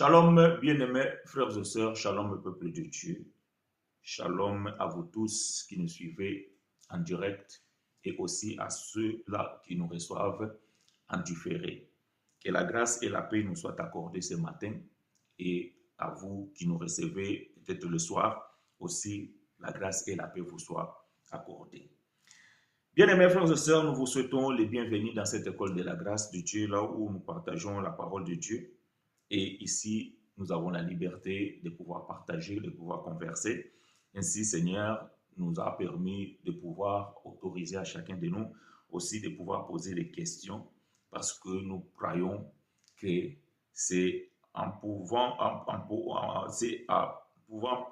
Shalom, bien-aimés frères et sœurs, shalom peuple de Dieu, shalom à vous tous qui nous suivez en direct et aussi à ceux-là qui nous reçoivent en différé. Que la grâce et la paix nous soient accordées ce matin et à vous qui nous recevez peut-être le soir, aussi la grâce et la paix vous soient accordées. Bien-aimés frères et sœurs, nous vous souhaitons les bienvenus dans cette école de la grâce de Dieu, là où nous partageons la parole de Dieu. Et ici, nous avons la liberté de pouvoir partager, de pouvoir converser. Ainsi, Seigneur nous a permis de pouvoir autoriser à chacun de nous aussi de pouvoir poser des questions parce que nous croyons que c'est en pouvant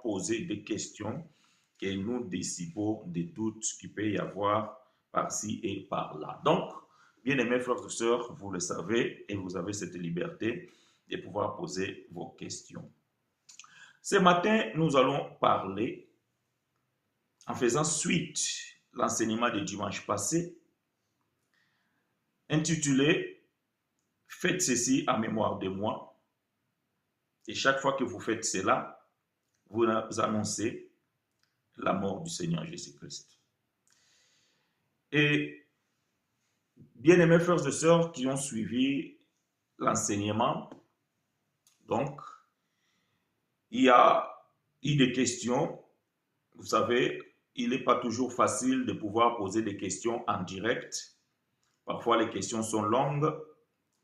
poser des questions que nous dissipons de tout ce qu'il peut y avoir par-ci et par-là. Donc, bien-aimés frères et sœurs, vous le savez et vous avez cette liberté de pouvoir poser vos questions. Ce matin, nous allons parler, en faisant suite l'enseignement de dimanche passé, intitulé « Faites ceci en mémoire de moi ». Et chaque fois que vous faites cela, vous annoncez la mort du Seigneur Jésus-Christ. Et bien-aimés frères et sœurs qui ont suivi l'enseignement, donc, il y a eu des questions. Vous savez, il n'est pas toujours facile de pouvoir poser des questions en direct. Parfois, les questions sont longues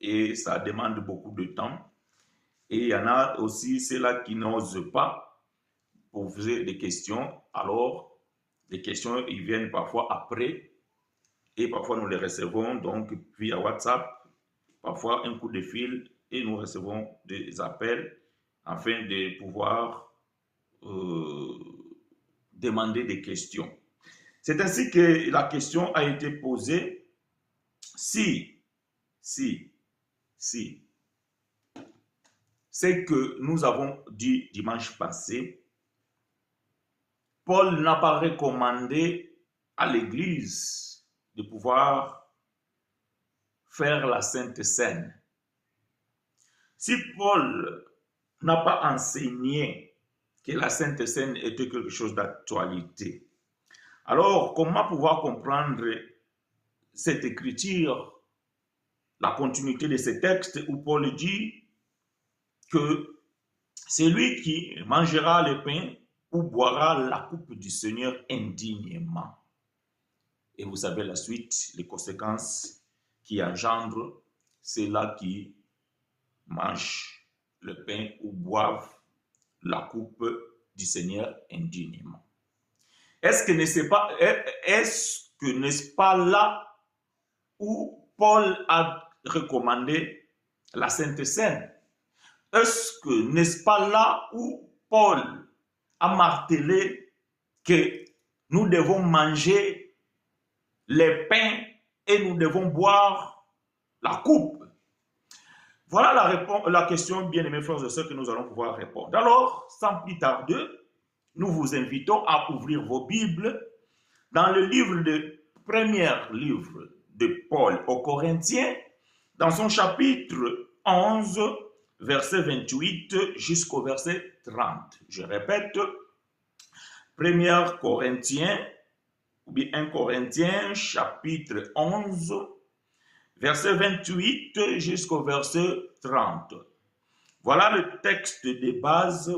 et ça demande beaucoup de temps. Et il y en a aussi ceux-là qui n'osent pas poser des questions. Alors, les questions, ils viennent parfois après. Et parfois, nous les recevons donc via WhatsApp. Parfois, un coup de fil et nous recevons des appels afin de pouvoir demander des questions. C'est ainsi que la question a été posée si c'est que nous avons dit dimanche passé, Paul n'a pas recommandé à l'Église de pouvoir faire la Sainte Seine. Si Paul n'a pas enseigné que la Sainte Seine était quelque chose d'actualité, alors comment pouvoir comprendre cette écriture, la continuité de ce texte où Paul dit que c'est lui qui mangera le pain ou boira la coupe du Seigneur indignement. Et vous savez la suite, les conséquences qui engendrent, c'est là qui mangent le pain ou boivent la coupe du Seigneur indignement. Est-ce que n'est-ce pas là où Paul a recommandé la Sainte Seine? Est-ce que n'est-ce pas là où Paul a martelé que nous devons manger les pains et nous devons boire la coupe? Voilà la question, bien-aimés frères et sœurs, que nous allons pouvoir répondre. Alors, sans plus tarder, nous vous invitons à ouvrir vos Bibles dans le premier livre de Paul aux Corinthiens, dans son chapitre 11, verset 28 jusqu'au verset 30. Je répète, 1 Corinthiens, ou bien 1 Corinthiens, chapitre 11, verset 28 jusqu'au verset 30. Voilà le texte de base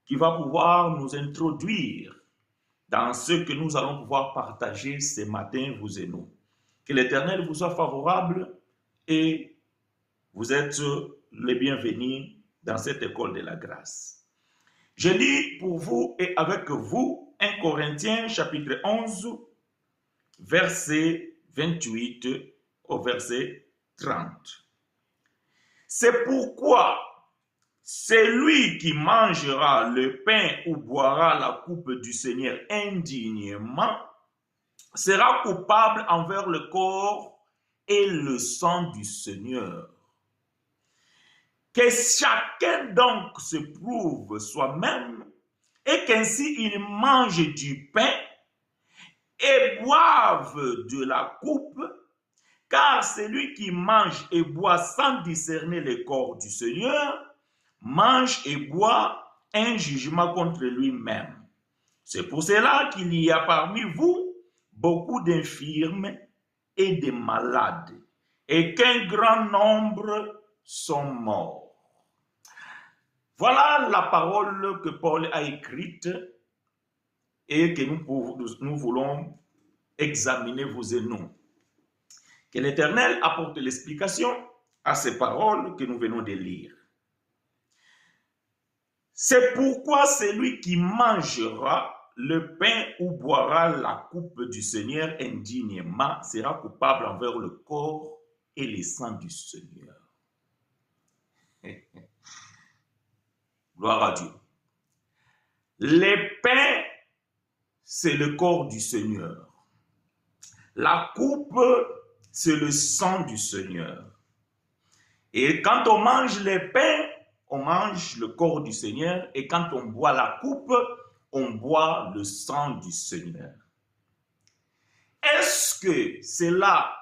qui va pouvoir nous introduire dans ce que nous allons pouvoir partager ce matin, vous et nous. Que l'Éternel vous soit favorable et vous êtes les bienvenus dans cette école de la grâce. Je lis pour vous et avec vous 1 Corinthiens chapitre 11, verset 28 au verset 30. C'est pourquoi celui qui mangera le pain ou boira la coupe du Seigneur indignement sera coupable envers le corps et le sang du Seigneur. Que chacun donc se prouve soi-même et qu'ainsi il mange du pain et boive de la coupe, car celui qui mange et boit sans discerner le corps du Seigneur mange et boit un jugement contre lui-même. C'est pour cela qu'il y a parmi vous beaucoup d'infirmes et de malades, et qu'un grand nombre sont morts. Voilà la parole que Paul a écrite et que nous voulons examiner, vous et nous. Que l'Éternel apporte l'explication à ces paroles que nous venons de lire. C'est pourquoi celui qui mangera le pain ou boira la coupe du Seigneur indignement sera coupable envers le corps et le sang du Seigneur. Gloire à Dieu. Le pain, c'est le corps du Seigneur. La coupe, c'est le sang du Seigneur. Et quand on mange le pain, on mange le corps du Seigneur. Et quand on boit la coupe, on boit le sang du Seigneur. Est-ce que cela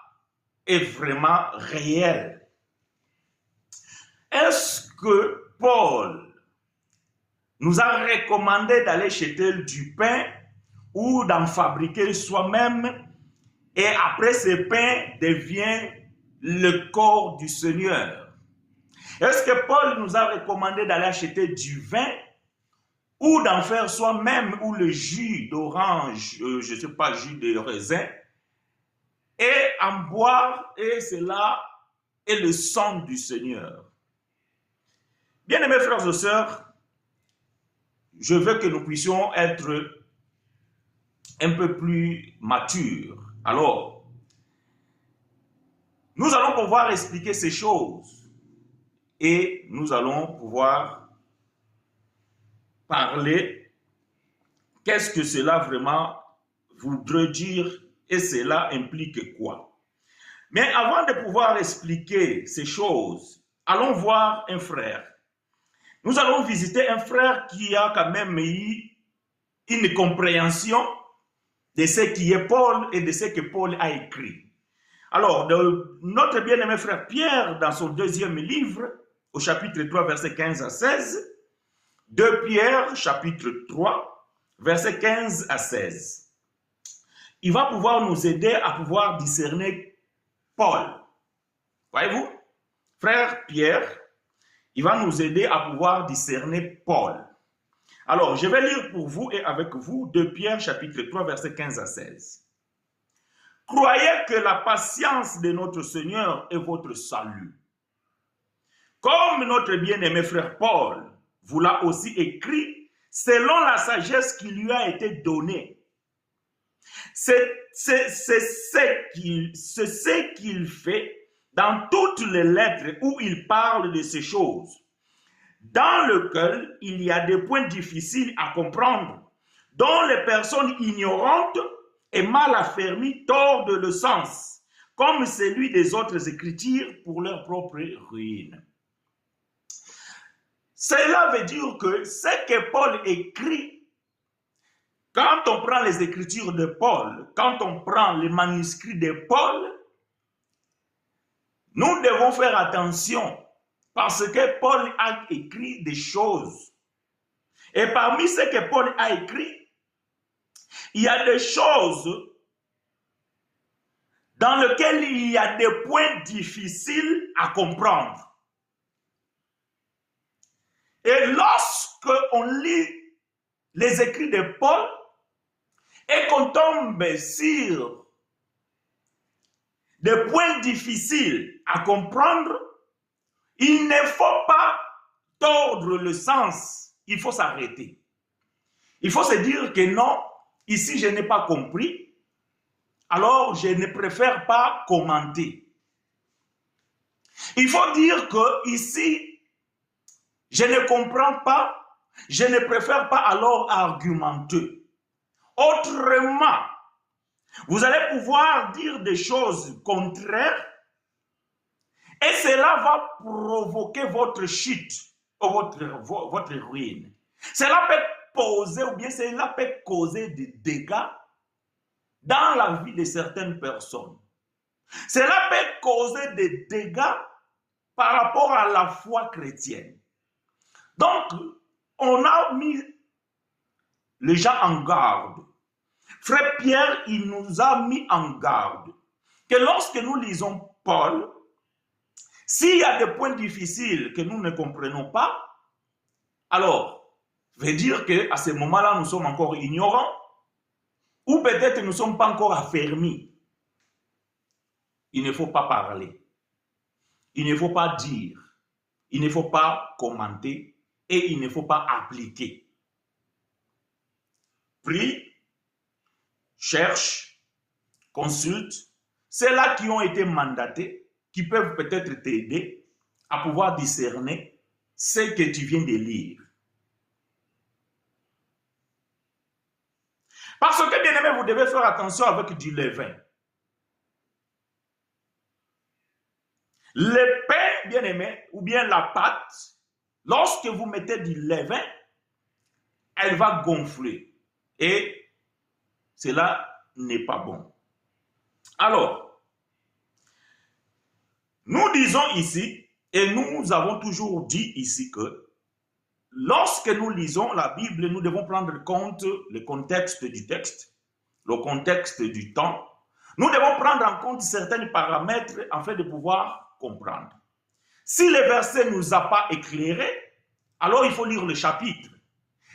est vraiment réel? Est-ce que Paul nous a recommandé d'aller acheter du pain ou d'en fabriquer soi-même et après ce pain devient le corps du Seigneur? Est-ce que Paul nous a recommandé d'aller acheter du vin ou d'en faire soi-même, ou le jus d'orange, je ne sais pas, jus de raisin, et en boire, et cela est le sang du Seigneur? Bien-aimés frères et sœurs, je veux que nous puissions être un peu plus matures. Alors, nous allons pouvoir expliquer ces choses et nous allons pouvoir parler qu'est-ce que cela vraiment voudrait dire et cela implique quoi. Mais avant de pouvoir expliquer ces choses, allons voir un frère. Nous allons visiter un frère qui a quand même eu une compréhension de ce qui est Paul et de ce que Paul a écrit. Alors, notre bien-aimé frère Pierre, dans son deuxième livre, au chapitre 3, versets 15 à 16, 2 Pierre, chapitre 3, versets 15 à 16. Il va pouvoir nous aider à pouvoir discerner Paul. Voyez-vous? Frère Pierre, il va nous aider à pouvoir discerner Paul. Alors, je vais lire pour vous et avec vous 2 Pierre, chapitre 3, versets 15 à 16. Croyez que la patience de notre Seigneur est votre salut. Comme notre bien-aimé frère Paul vous l'a aussi écrit, selon la sagesse qui lui a été donnée. C'est ce qu'il fait dans toutes les lettres où il parle de ces choses, dans lequel il y a des points difficiles à comprendre, dont les personnes ignorantes et mal affermies tordent le sens, comme celui des autres écritures pour leur propre ruine. Cela veut dire que ce que Paul écrit, quand on prend les écritures de Paul, quand on prend les manuscrits de Paul, nous devons faire attention parce que Paul a écrit des choses. Et parmi ce que Paul a écrit, il y a des choses dans lesquelles il y a des points difficiles à comprendre. Et lorsque on lit les écrits de Paul et qu'on tombe sur des points difficiles à comprendre, il ne faut pas tordre le sens, il faut s'arrêter. Il faut se dire que non, ici je n'ai pas compris, alors je ne préfère pas commenter. Il faut dire que ici, je ne comprends pas, je ne préfère pas alors argumenter. Autrement, vous allez pouvoir dire des choses contraires et cela va provoquer votre chute ou votre ruine. Cela peut poser ou bien cela peut causer des dégâts dans la vie de certaines personnes. Cela peut causer des dégâts par rapport à la foi chrétienne. Donc, on a mis les gens en garde. Frère Pierre, il nous a mis en garde que lorsque nous lisons Paul, s'il y a des points difficiles que nous ne comprenons pas, alors, veut dire qu'à ce moment-là, nous sommes encore ignorants ou peut-être nous ne sommes pas encore affermis. Il ne faut pas parler. Il ne faut pas dire. Il ne faut pas commenter et il ne faut pas appliquer. Prie, cherche, consulte. Ceux-là qui ont été mandatés, qui peuvent peut-être t'aider à pouvoir discerner ce que tu viens de lire. Parce que, bien aimé, vous devez faire attention avec du levain. Le pain, bien aimé, ou bien la pâte, lorsque vous mettez du levain, elle va gonfler. Et cela n'est pas bon. Alors, nous disons ici, et nous avons toujours dit ici que lorsque nous lisons la Bible, nous devons prendre compte le contexte du texte, le contexte du temps. Nous devons prendre en compte certains paramètres afin de pouvoir comprendre. Si le verset ne nous a pas éclairés, alors il faut lire le chapitre.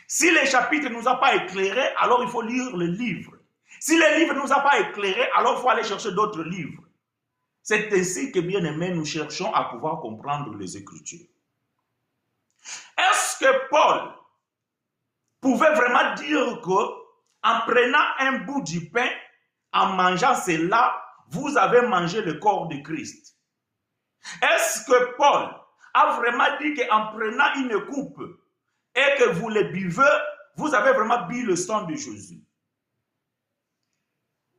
Si le chapitre ne nous a pas éclairés, alors il faut lire le livre. Si le livre ne nous a pas éclairés, alors il faut aller chercher d'autres livres. C'est ainsi que, bien aimé, nous cherchons à pouvoir comprendre les Écritures. Est-ce que Paul pouvait vraiment dire que, en prenant un bout du pain, en mangeant cela, vous avez mangé le corps de Christ? Est-ce que Paul a vraiment dit qu'en prenant une coupe et que vous le buvez, vous avez vraiment bu le sang de Jésus?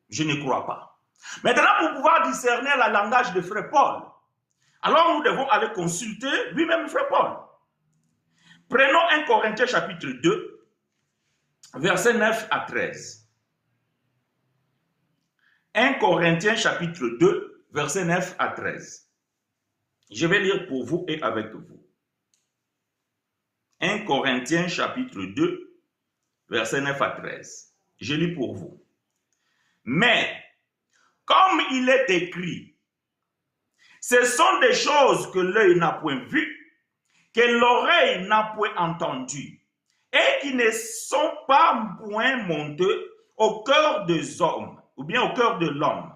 Je ne crois pas. Maintenant, pour pouvoir discerner le langage de frère Paul, alors nous devons aller consulter lui-même frère Paul. Prenons 1 Corinthiens chapitre 2, versets 9 à 13. 1 Corinthiens chapitre 2, versets 9 à 13. Je vais lire pour vous et avec vous. 1 Corinthiens chapitre 2, versets 9 à 13. Je lis pour vous. Mais, comme il est écrit, ce sont des choses que l'œil n'a point vues, que l'oreille n'a point entendues, et qui ne sont pas point montées au cœur des hommes, ou bien au cœur de l'homme.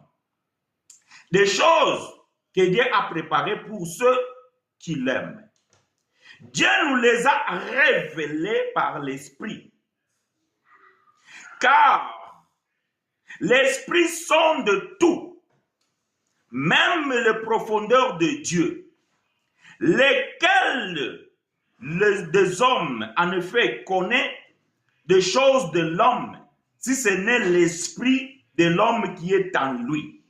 Des choses que Dieu a préparées pour ceux qui l'aiment. Dieu nous les a révélées par l'Esprit. Car l'Esprit sonde tout, même les profondeurs de Dieu, lesquelles des hommes, en effet, connaissent des choses de l'homme, si ce n'est l'esprit de l'homme qui est en lui.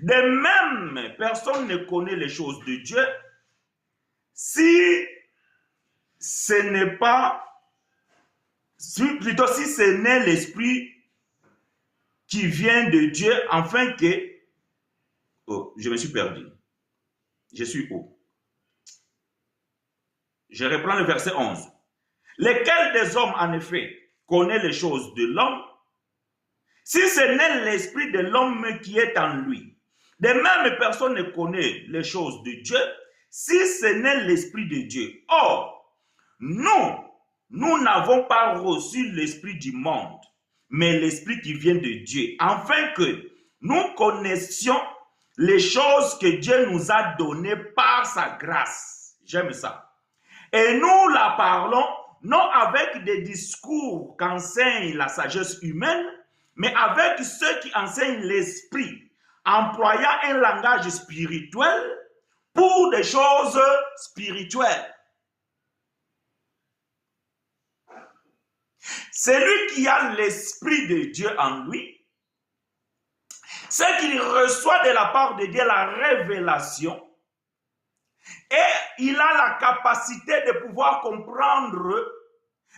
De même, personne ne connaît les choses de Dieu si ce n'est pas, plutôt si ce n'est l'esprit qui vient de Dieu, afin que, oh, je me suis perdu. Je suis où? Je reprends le verset 11. Lesquels des hommes, en effet, connaissent les choses de l'homme, si ce n'est l'esprit de l'homme qui est en lui. De même, personne ne connaît les choses de Dieu, si ce n'est l'esprit de Dieu. Or, nous n'avons pas reçu l'esprit du monde, mais l'esprit qui vient de Dieu, afin que nous connaissions les choses que Dieu nous a données par sa grâce. J'aime ça. Et nous la parlons non avec des discours qu'enseigne la sagesse humaine, mais avec ceux qui enseignent l'esprit, employant un langage spirituel pour des choses spirituelles. Celui qui a l'esprit de Dieu en lui, c'est qu'il reçoit de la part de Dieu la révélation et il a la capacité de pouvoir comprendre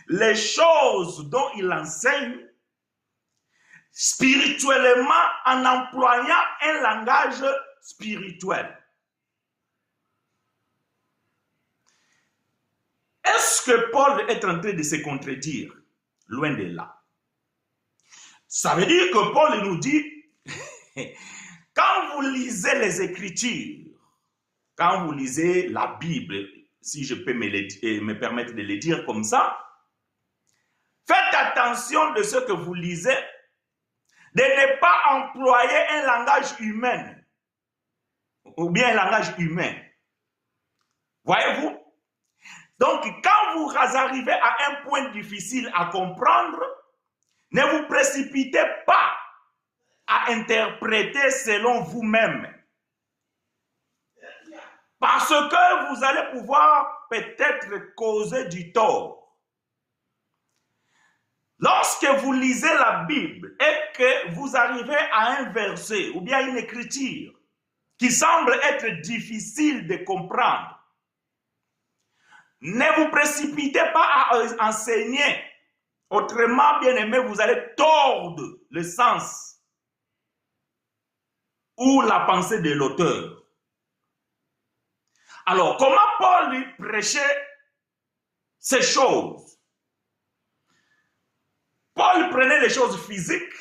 les choses dont il enseigne spirituellement en employant un langage spirituel. Est-ce que Paul est en train de se contredire? Loin de là. Ça veut dire que Paul nous dit, quand vous lisez les Écritures, quand vous lisez la Bible, si je peux me permettre de le dire comme ça, faites attention de ce que vous lisez, de ne pas employer un langage humain, ou bien un langage humain. Voyez-vous? Donc, quand vous arrivez à un point difficile à comprendre, ne vous précipitez pas à interpréter selon vous-même. Parce que vous allez pouvoir peut-être causer du tort. Lorsque vous lisez la Bible et que vous arrivez à un verset ou bien une écriture qui semble être difficile de comprendre, ne vous précipitez pas à enseigner. Autrement, bien aimé, vous allez tordre le sens ou la pensée de l'auteur. Alors, comment Paul prêchait ces choses? Paul prenait les choses physiques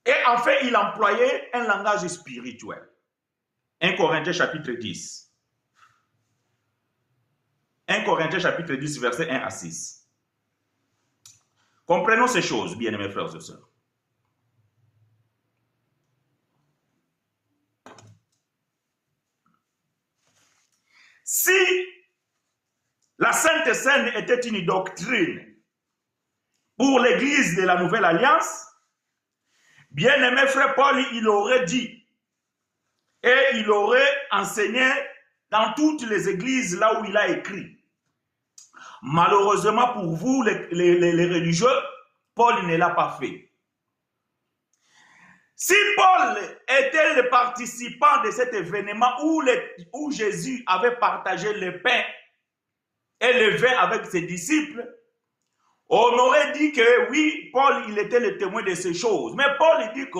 et en fait, il employait un langage spirituel. 1 Corinthiens chapitre 10. 1 Corinthiens chapitre 10, verset 1 à 6. Comprenons ces choses, bien-aimés frères et sœurs. Si la Sainte Seine était une doctrine pour l'Église de la Nouvelle Alliance, bien-aimé frère Paul, il aurait dit et il aurait enseigné dans toutes les églises là où il a écrit. Malheureusement pour vous, les religieux, Paul ne l'a pas fait. Si Paul était le participant de cet événement où Jésus avait partagé le pain et le vin avec ses disciples, on aurait dit que oui, Paul, il était le témoin de ces choses. Mais Paul, il dit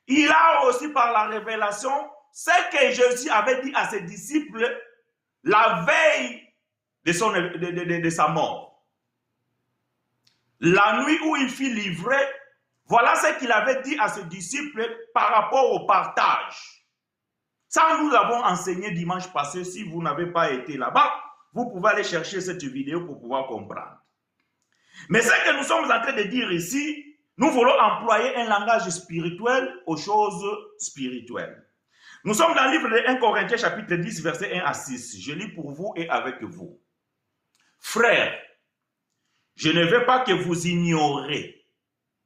qu'il a aussi par la révélation ce que Jésus avait dit à ses disciples la veille de sa mort. La nuit où il fut livré, voilà ce qu'il avait dit à ses disciples par rapport au partage. Ça, nous l'avons enseigné dimanche passé. Si vous n'avez pas été là-bas, vous pouvez aller chercher cette vidéo pour pouvoir comprendre. Mais ce que nous sommes en train de dire ici, nous voulons employer un langage spirituel aux choses spirituelles. Nous sommes dans le livre de 1 Corinthiens chapitre 10, verset 1 à 6. Je lis pour vous et avec vous. Frères, je ne veux pas que vous ignorez.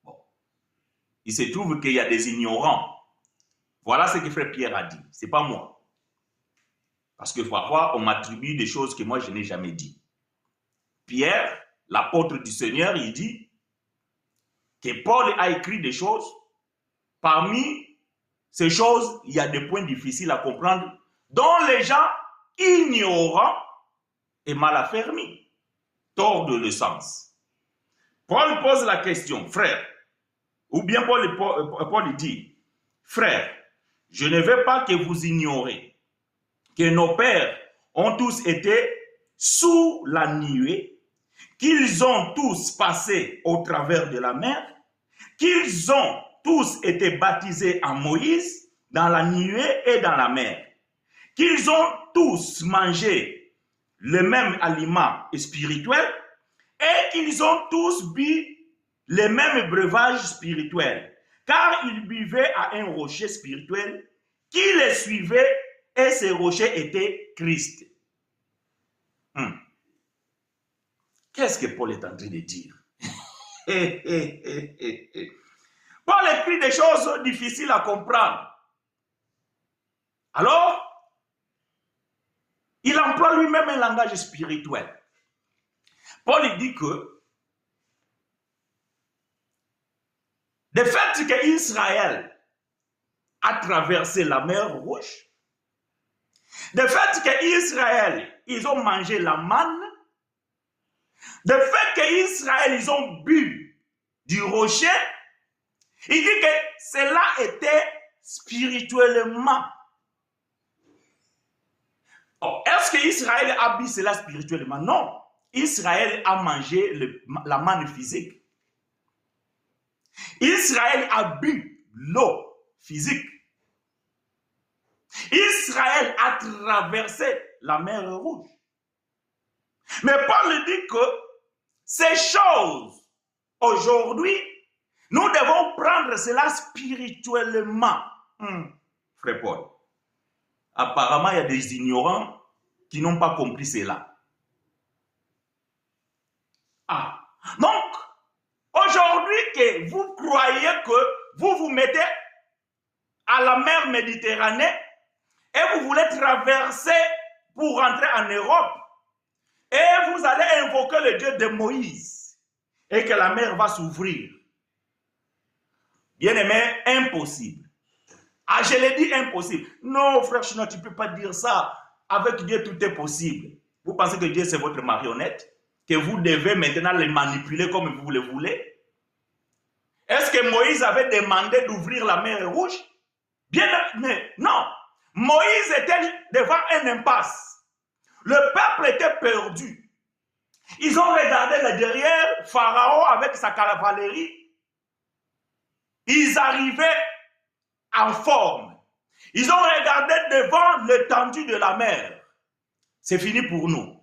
Bon. Il se trouve qu'il y a des ignorants. Voilà ce que frère Pierre a dit. Ce n'est pas moi. Parce que parfois, on m'attribue des choses que moi, je n'ai jamais dit. Pierre, l'apôtre du Seigneur, il dit que Paul a écrit des choses. Parmi ces choses, il y a des points difficiles à comprendre dont les gens ignorants et mal affermis tordent le sens. Paul pose la question, frère, ou bien Paul dit, frère, je ne veux pas que vous ignorez que nos pères ont tous été sous la nuée, qu'ils ont tous passé au travers de la mer, qu'ils ont tous été baptisés en Moïse, dans la nuée et dans la mer, qu'ils ont tous mangé le même aliment spirituel et qu'ils ont tous bu le même breuvage spirituel, car ils buvaient à un rocher spirituel qui les suivait et ce rocher était Christ. Qu'est-ce que Paul est en train de dire? Paul écrit des choses difficiles à comprendre. Alors, il emploie lui-même un langage spirituel. Paul dit que le fait qu'Israël a traversé la mer Rouge, le fait qu'Israël, ils ont mangé la manne, le fait qu'Israël, ils ont bu du rocher, il dit que cela était spirituellement. Oh, est-ce qu'Israël a bu cela spirituellement? Non. Israël a mangé la manne physique. Israël a bu l'eau physique. Israël a traversé la mer Rouge. Mais Paul dit que ces choses, aujourd'hui, nous devons prendre cela spirituellement. Frère Paul, apparemment, il y a des ignorants qui n'ont pas compris cela. Donc, aujourd'hui que vous croyez que vous vous mettez à la mer Méditerranée et vous voulez traverser pour rentrer en Europe et vous allez invoquer le Dieu de Moïse et que la mer va s'ouvrir. Bien aimé, impossible. Je l'ai dit impossible. Non, frère Chino, tu ne peux pas dire ça. Avec Dieu, tout est possible. Vous pensez que Dieu, c'est votre marionnette? Que vous devez maintenant les manipuler comme vous le voulez? Est-ce que Moïse avait demandé d'ouvrir la mer Rouge? Bien, mais non. Moïse était devant un impasse. Le peuple était perdu. Ils ont regardé le derrière, Pharaon avec sa cavalerie. Ils arrivaient en forme. Ils ont regardé devant l'étendue de la mer. C'est fini pour nous.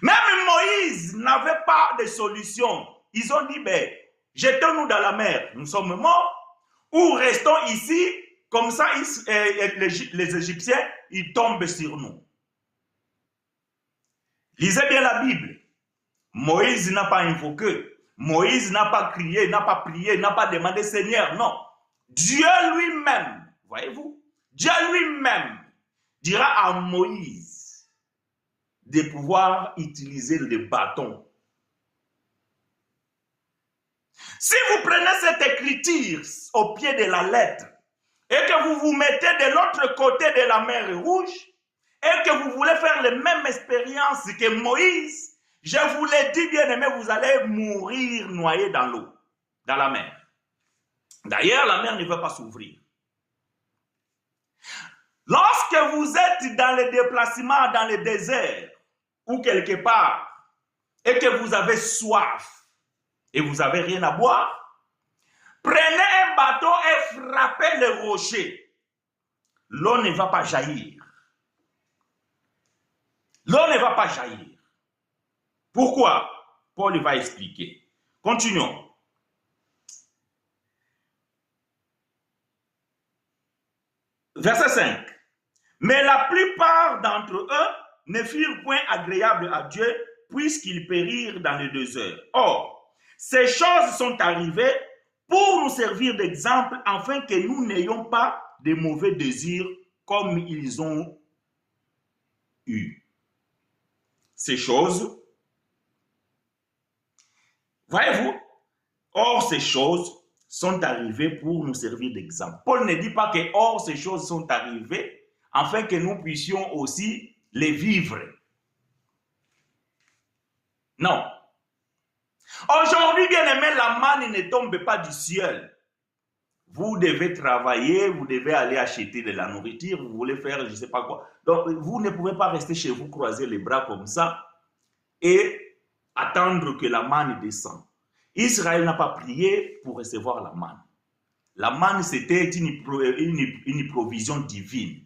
Même Moïse n'avait pas de solution. Ils ont dit, ben, jetons-nous dans la mer. Nous sommes morts. Ou restons ici. Comme ça, les Égyptiens, ils tombent sur nous. Lisez bien la Bible. Moïse n'a pas invoqué. Moïse n'a pas crié, n'a pas prié, n'a pas demandé Seigneur. Non. Dieu lui-même, voyez-vous, Dieu lui-même dira à Moïse de pouvoir utiliser le bâton. Si vous prenez cette écriture au pied de la lettre et que vous vous mettez de l'autre côté de la mer Rouge et que vous voulez faire les mêmes expériences que Moïse, je vous l'ai dit, bien aimé, vous allez mourir noyé dans l'eau, dans la mer. D'ailleurs, la mer ne va pas s'ouvrir. Lorsque vous êtes dans le déplacement, dans le désert, ou quelque part, et que vous avez soif, et vous n'avez rien à boire, prenez un bâton et frappez le rocher. L'eau ne va pas jaillir. L'eau ne va pas jaillir. Pourquoi? Paul va expliquer. Continuons. Verset 5. Mais la plupart d'entre eux ne furent point agréables à Dieu, puisqu'ils périrent dans le désert. Or, ces choses sont arrivées pour nous servir d'exemple, afin que nous n'ayons pas de mauvais désirs comme ils ont eu. Ces choses, voyez-vous, or ces choses sont arrivées pour nous servir d'exemple. Paul ne dit pas que or ces choses sont arrivées afin que nous puissions aussi les vivre. Non. Aujourd'hui, bien aimé, la manne ne tombe pas du ciel. Vous devez travailler, vous devez aller acheter de la nourriture, vous voulez faire je ne sais pas quoi. Donc, vous ne pouvez pas rester chez vous, croiser les bras comme ça et attendre que la manne descende. Israël n'a pas prié pour recevoir la manne. La manne, c'était une provision divine.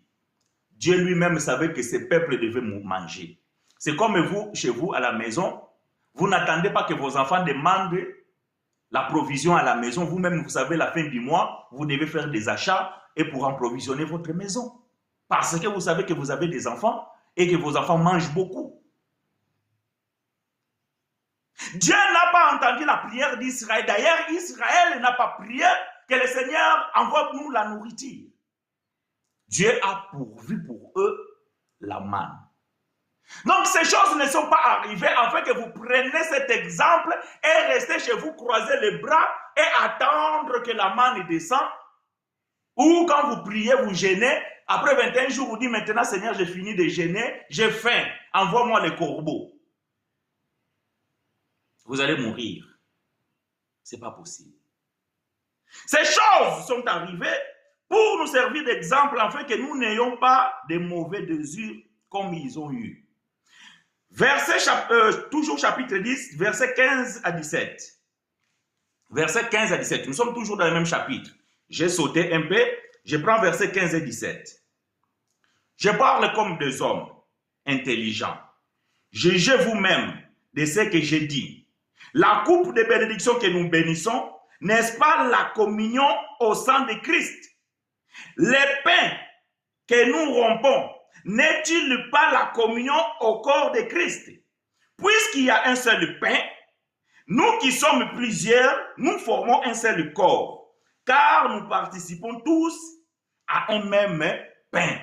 Dieu lui-même savait que ce peuple devait manger. C'est comme vous, chez vous, à la maison, vous n'attendez pas que vos enfants demandent la provision à la maison. Vous-même, vous savez, la fin du mois, vous devez faire des achats et pour en provisionner votre maison. Parce que vous savez que vous avez des enfants et que vos enfants mangent beaucoup. Dieu n'a pas entendu la prière d'Israël. D'ailleurs, Israël n'a pas prié que le Seigneur envoie-nous la nourriture. Dieu a pourvu pour eux la manne. Donc, ces choses ne sont pas arrivées afin que vous preniez cet exemple et restez chez vous, croiser les bras et attendre que la manne descende. Ou quand vous priez, vous jeûnez. Après 21 jours, vous dites maintenant, Seigneur, j'ai fini de jeûner, j'ai faim, envoie-moi les corbeaux. Vous allez mourir. Ce n'est pas possible. Ces choses sont arrivées pour nous servir d'exemple afin que nous n'ayons pas de mauvais désirs comme ils ont eu. Toujours chapitre 10, versets 15 à 17. Verset 15 à 17. Nous sommes toujours dans le même chapitre. J'ai sauté un peu. Je prends versets 15 et 17. Je parle comme des hommes intelligents. Jugez vous-même de ce que j'ai dit. La coupe de bénédiction que nous bénissons, n'est-ce pas la communion au sang de Christ? Les pains que nous rompons, n'est-il pas la communion au corps de Christ? Puisqu'il y a un seul pain, nous qui sommes plusieurs, nous formons un seul corps, car nous participons tous à un même pain.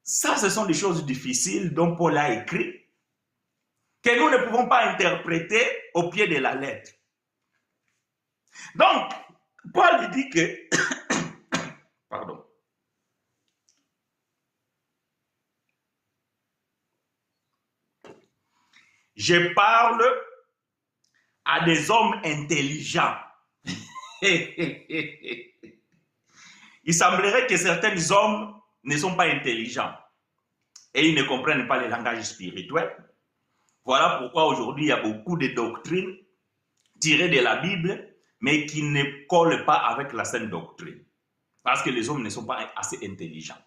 Ça, ce sont des choses difficiles dont Paul a écrit, que nous ne pouvons pas interpréter au pied de la lettre. Donc, Paul dit que, pardon, je parle à des hommes intelligents. Il semblerait que certains hommes ne sont pas intelligents et ils ne comprennent pas le langage spirituel. Voilà pourquoi aujourd'hui il y a beaucoup de doctrines tirées de la Bible, mais qui ne collent pas avec la saine doctrine. Parce que les hommes ne sont pas assez intelligents.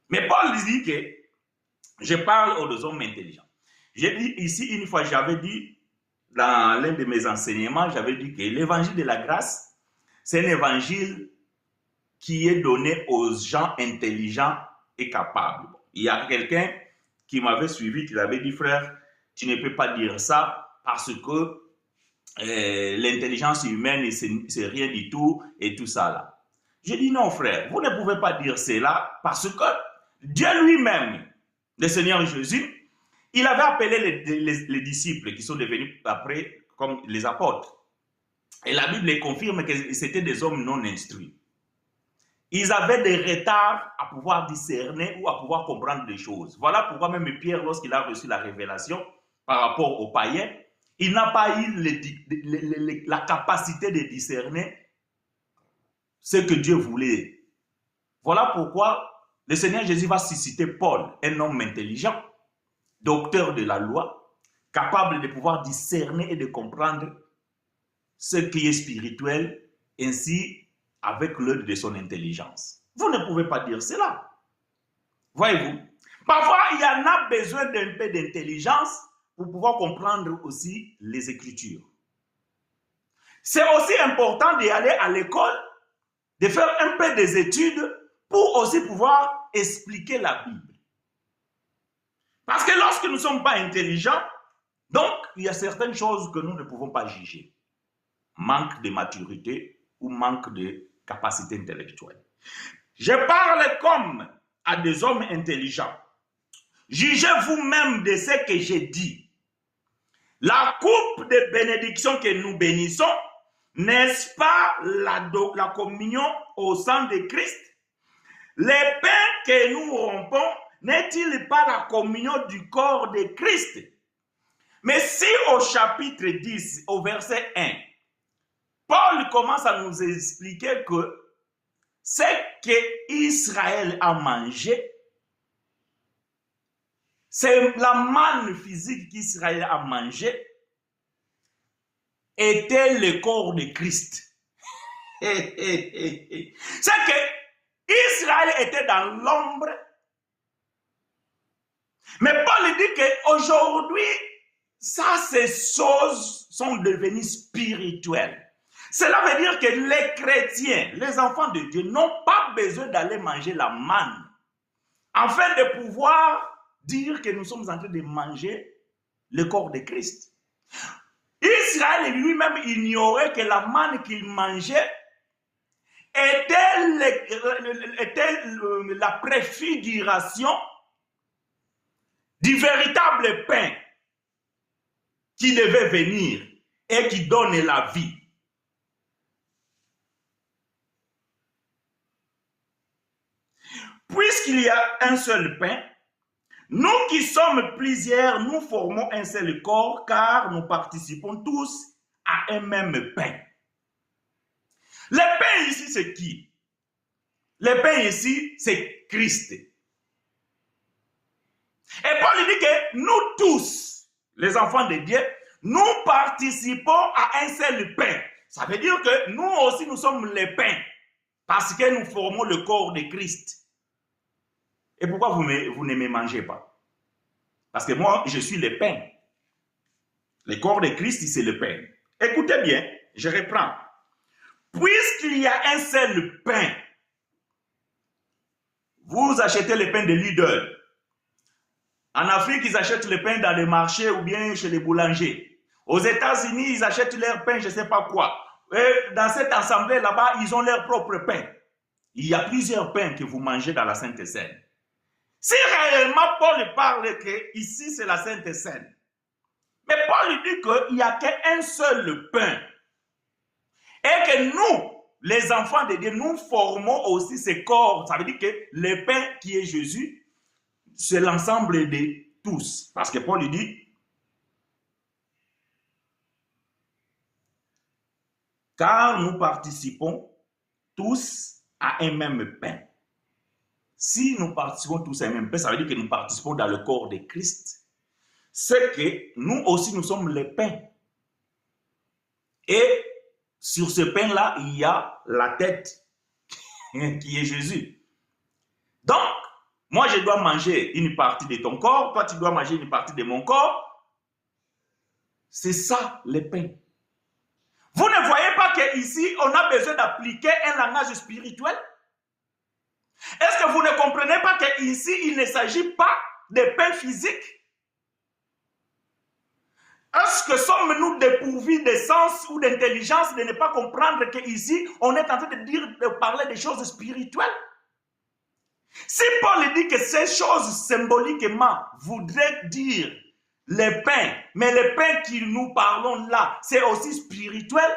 Mais Paul dit que je parle aux hommes intelligents. J'ai dit ici une fois, j'avais dit dans l'un de mes enseignements, j'avais dit que l'évangile de la grâce, c'est un évangile qui est donné aux gens intelligents et capables. Il y a quelqu'un qui m'avait suivi, qui avait dit, frère, tu ne peux pas dire ça parce que l'intelligence humaine, c'est rien du tout et tout ça là. J'ai dit non, frère, vous ne pouvez pas dire cela parce que Dieu lui-même, le Seigneur Jésus, il avait appelé les disciples qui sont devenus après comme les apôtres. Et la Bible confirme que c'était des hommes non instruits. Ils avaient des retards à pouvoir discerner ou à pouvoir comprendre des choses. Voilà pourquoi même Pierre, lorsqu'il a reçu la révélation par rapport aux païens, il n'a pas eu la capacité de discerner ce que Dieu voulait. Voilà pourquoi le Seigneur Jésus va susciter Paul, un homme intelligent, docteur de la loi, capable de pouvoir discerner et de comprendre ce qui est spirituel, ainsi avec l'aide de son intelligence. Vous ne pouvez pas dire cela. Voyez-vous, parfois il y en a besoin d'un peu d'intelligence pour pouvoir comprendre aussi les Écritures. C'est aussi important d'y aller à l'école, de faire un peu des études pour aussi pouvoir expliquer la Bible. Parce que lorsque nous ne sommes pas intelligents, donc il y a certaines choses que nous ne pouvons pas juger. Manque de maturité ou manque de capacité intellectuelle. Je parle comme à des hommes intelligents. Jugez vous-même de ce que j'ai dit. La coupe de bénédiction que nous bénissons, n'est-ce pas la communion au sang de Christ? Les pains que nous rompons, n'est-il pas la communion du corps de Christ? Mais si au chapitre 10, au verset 1, Paul commence à nous expliquer que ce qu'Israël a mangé, c'est la manne physique qu'Israël a mangé, était le corps de Christ. C'est que Israël était dans l'ombre, mais Paul dit qu'aujourd'hui, ces choses sont devenues spirituelles. Cela veut dire que les chrétiens, les enfants de Dieu, n'ont pas besoin d'aller manger la manne afin de pouvoir dire que nous sommes en train de manger le corps de Christ. Israël lui-même ignorait que la manne qu'il mangeait était la préfiguration du véritable pain qui devait venir et qui donne la vie. Puisqu'il y a un seul pain, nous qui sommes plusieurs, nous formons un seul corps car nous participons tous à un même pain. Le pain ici, c'est qui? Le pain ici, c'est Christ. Et Paul dit que nous tous, les enfants de Dieu, nous participons à un seul pain. Ça veut dire que nous aussi, nous sommes les pains, parce que nous formons le corps de Christ. Et pourquoi vous ne me mangez pas? Parce que moi, je suis le pain. Le corps de Christ, c'est le pain. Écoutez bien, je reprends. Puisqu'il y a un seul pain, vous achetez le pain de Lidl. En Afrique, ils achètent le pain dans les marchés ou bien chez les boulangers. Aux États-Unis, ils achètent leur pain, je ne sais pas quoi. Et dans cette assemblée là-bas, ils ont leur propre pain. Il y a plusieurs pains que vous mangez dans la Sainte Seine. Si réellement Paul parle que ici c'est la Sainte Seine, mais Paul dit qu'il n'y a qu'un seul pain. Et que nous, les enfants de Dieu, nous formons aussi ce corps. Ça veut dire que le pain qui est Jésus, c'est l'ensemble de tous. Parce que Paul dit, car nous participons tous à un même pain. Si nous participons tous à un même pain, ça veut dire que nous participons dans le corps de Christ. C'est que nous aussi, nous sommes les pains. Et sur ce pain-là, il y a la tête qui est Jésus. Donc, moi, je dois manger une partie de ton corps, toi, tu dois manger une partie de mon corps. C'est ça, le pain. Vous ne voyez pas qu'ici, on a besoin d'appliquer un langage spirituel? Est-ce que vous ne comprenez pas qu'ici, il ne s'agit pas de pain physique? Est-ce que sommes-nous dépourvus de sens ou d'intelligence de ne pas comprendre qu'ici, on est en train de parler des choses spirituelles? Si Paul dit que ces choses symboliquement voudraient dire les pains, mais les pains que nous parlons là, c'est aussi spirituel,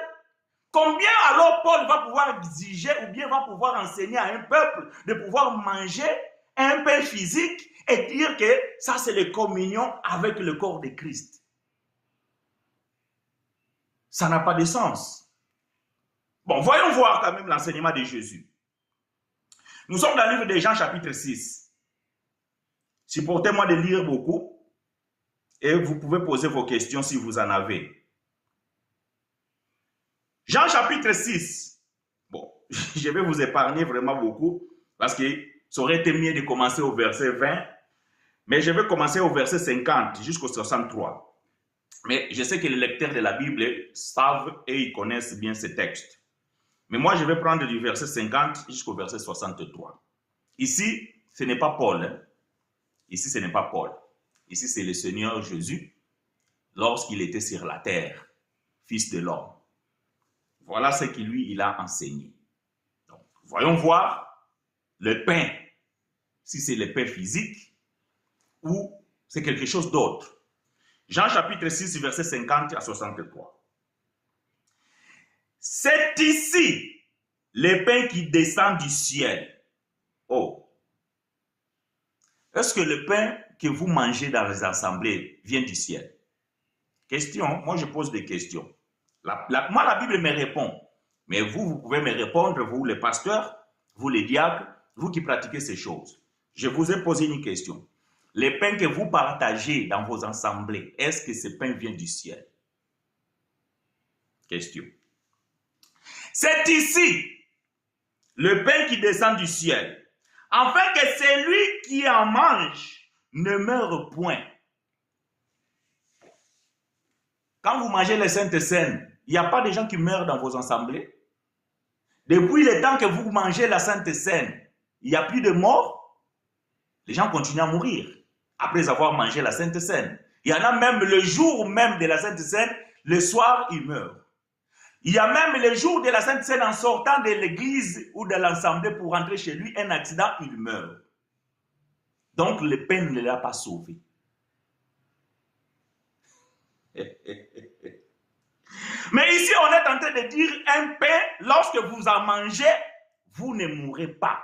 combien alors Paul va pouvoir exiger ou bien va pouvoir enseigner à un peuple de pouvoir manger un pain physique et dire que ça c'est la communion avec le corps de Christ? Ça n'a pas de sens. Bon, voyons voir quand même l'enseignement de Jésus. Nous sommes dans le livre de Jean chapitre 6. Supportez-moi de lire beaucoup et vous pouvez poser vos questions si vous en avez. Jean chapitre 6. Bon, je vais vous épargner vraiment beaucoup parce que ça aurait été mieux de commencer au verset 20, mais je vais commencer au verset 50 jusqu'au 63. Mais je sais que les lecteurs de la Bible savent et ils connaissent bien ce texte. Mais moi, je vais prendre du verset 50 jusqu'au verset 63. Ici, ce n'est pas Paul. Hein? Ici, ce n'est pas Paul. Ici, c'est le Seigneur Jésus lorsqu'il était sur la terre, fils de l'homme. Voilà ce qu'il lui, il a enseigné. Donc, voyons voir le pain, si c'est le pain physique ou c'est quelque chose d'autre. Jean chapitre 6, verset 50 à 63. C'est ici le pain qui descend du ciel. Oh. Est-ce que le pain que vous mangez dans les assemblées vient du ciel? Question, moi je pose des questions. Moi la Bible me répond. Mais vous pouvez me répondre, vous les pasteurs, vous les diacres, vous qui pratiquez ces choses. Je vous ai posé une question. Les pains que vous partagez dans vos assemblées, est-ce que ce pain vient du ciel? Question. C'est ici le pain qui descend du ciel, afin que celui qui en mange ne meure point. Quand vous mangez les Saintes Seines, il n'y a pas de gens qui meurent dans vos assemblées. Depuis le temps que vous mangez la Sainte Seine, il n'y a plus de morts. Les gens continuent à mourir après avoir mangé la Sainte Seine. Il y en a même le jour même de la Sainte Seine, le soir, ils meurent. Il y a même le jour de la Sainte Seine, en sortant de l'église ou de l'assemblée pour rentrer chez lui, un accident, il meurt. Donc le pain ne l'a pas sauvé. Mais ici, on est en train de dire un pain, lorsque vous en mangez, vous ne mourrez pas.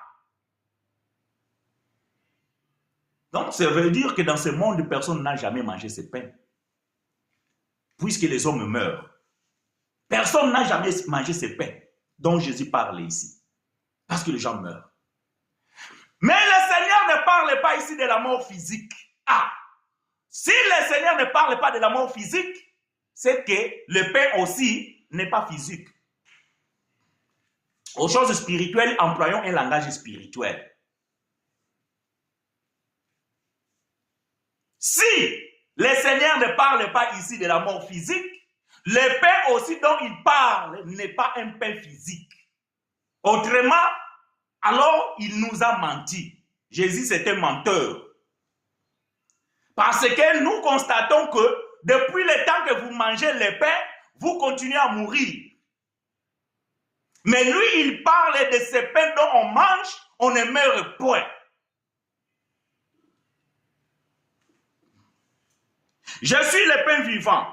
Donc, ça veut dire que dans ce monde, personne n'a jamais mangé ce pain. Puisque les hommes meurent. Personne n'a jamais mangé ce pain. dont Jésus parle ici. Parce que les gens meurent. Mais le Seigneur ne parle pas ici de la mort physique. Ah, si le Seigneur ne parle pas de la mort physique, c'est que le pain aussi n'est pas physique. Aux choses spirituelles, employons un langage spirituel. Si le Seigneur ne parle pas ici de la mort physique, le pain aussi dont il parle n'est pas un pain physique. Autrement, alors il nous a menti. Jésus, c'est un menteur. Parce que nous constatons que depuis le temps que vous mangez le pain, vous continuez à mourir. Mais lui, il parle de ce pain dont on mange, on ne meurt point. Je suis le pain vivant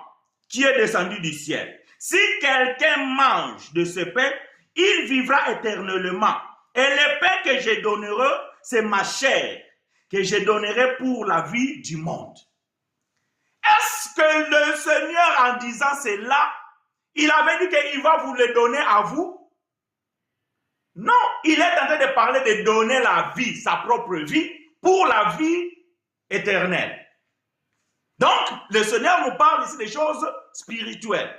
qui est descendu du ciel. Si quelqu'un mange de ce pain, il vivra éternellement. Et le pain que je donnerai, c'est ma chair, que je donnerai pour la vie du monde. Est-ce que le Seigneur, en disant cela, il avait dit qu'il va vous le donner à vous? Non, il est en train de parler de donner la vie, sa propre vie, pour la vie éternelle. Donc, le Seigneur nous parle ici des choses spirituelles.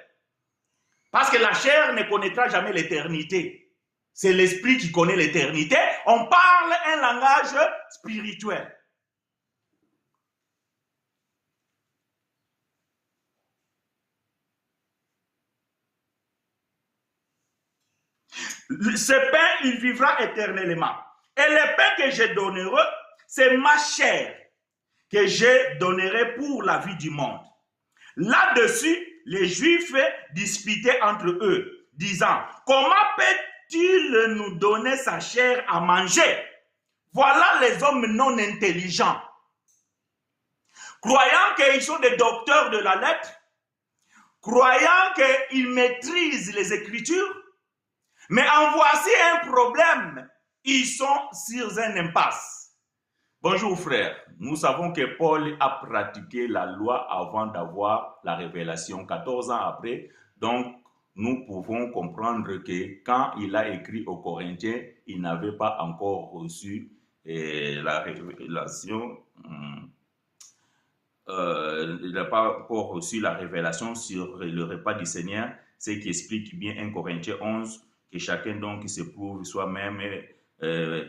Parce que la chair ne connaîtra jamais l'éternité. C'est l'esprit qui connaît l'éternité. On parle un langage spirituel. Ce pain, il vivra éternellement. Et le pain que je donnerai, c'est ma chair que je donnerai pour la vie du monde. Là-dessus, les Juifs disputaient entre eux, disant, comment peut-il nous donner sa chair à manger? Voilà les hommes non intelligents. Croyant qu'ils sont des docteurs de la lettre, croyant qu'ils maîtrisent les Écritures, mais en voici un problème. Ils sont sur un impasse. Bonjour frère, nous savons que Paul a pratiqué la loi avant d'avoir la révélation, 14 ans après. Donc, nous pouvons comprendre que quand il a écrit aux Corinthiens, il n'avait pas encore reçu la révélation. Il n'a pas encore reçu la révélation sur le repas du Seigneur, ce qui explique bien 1 Corinthiens 11, que chacun donc se prouve soi-même,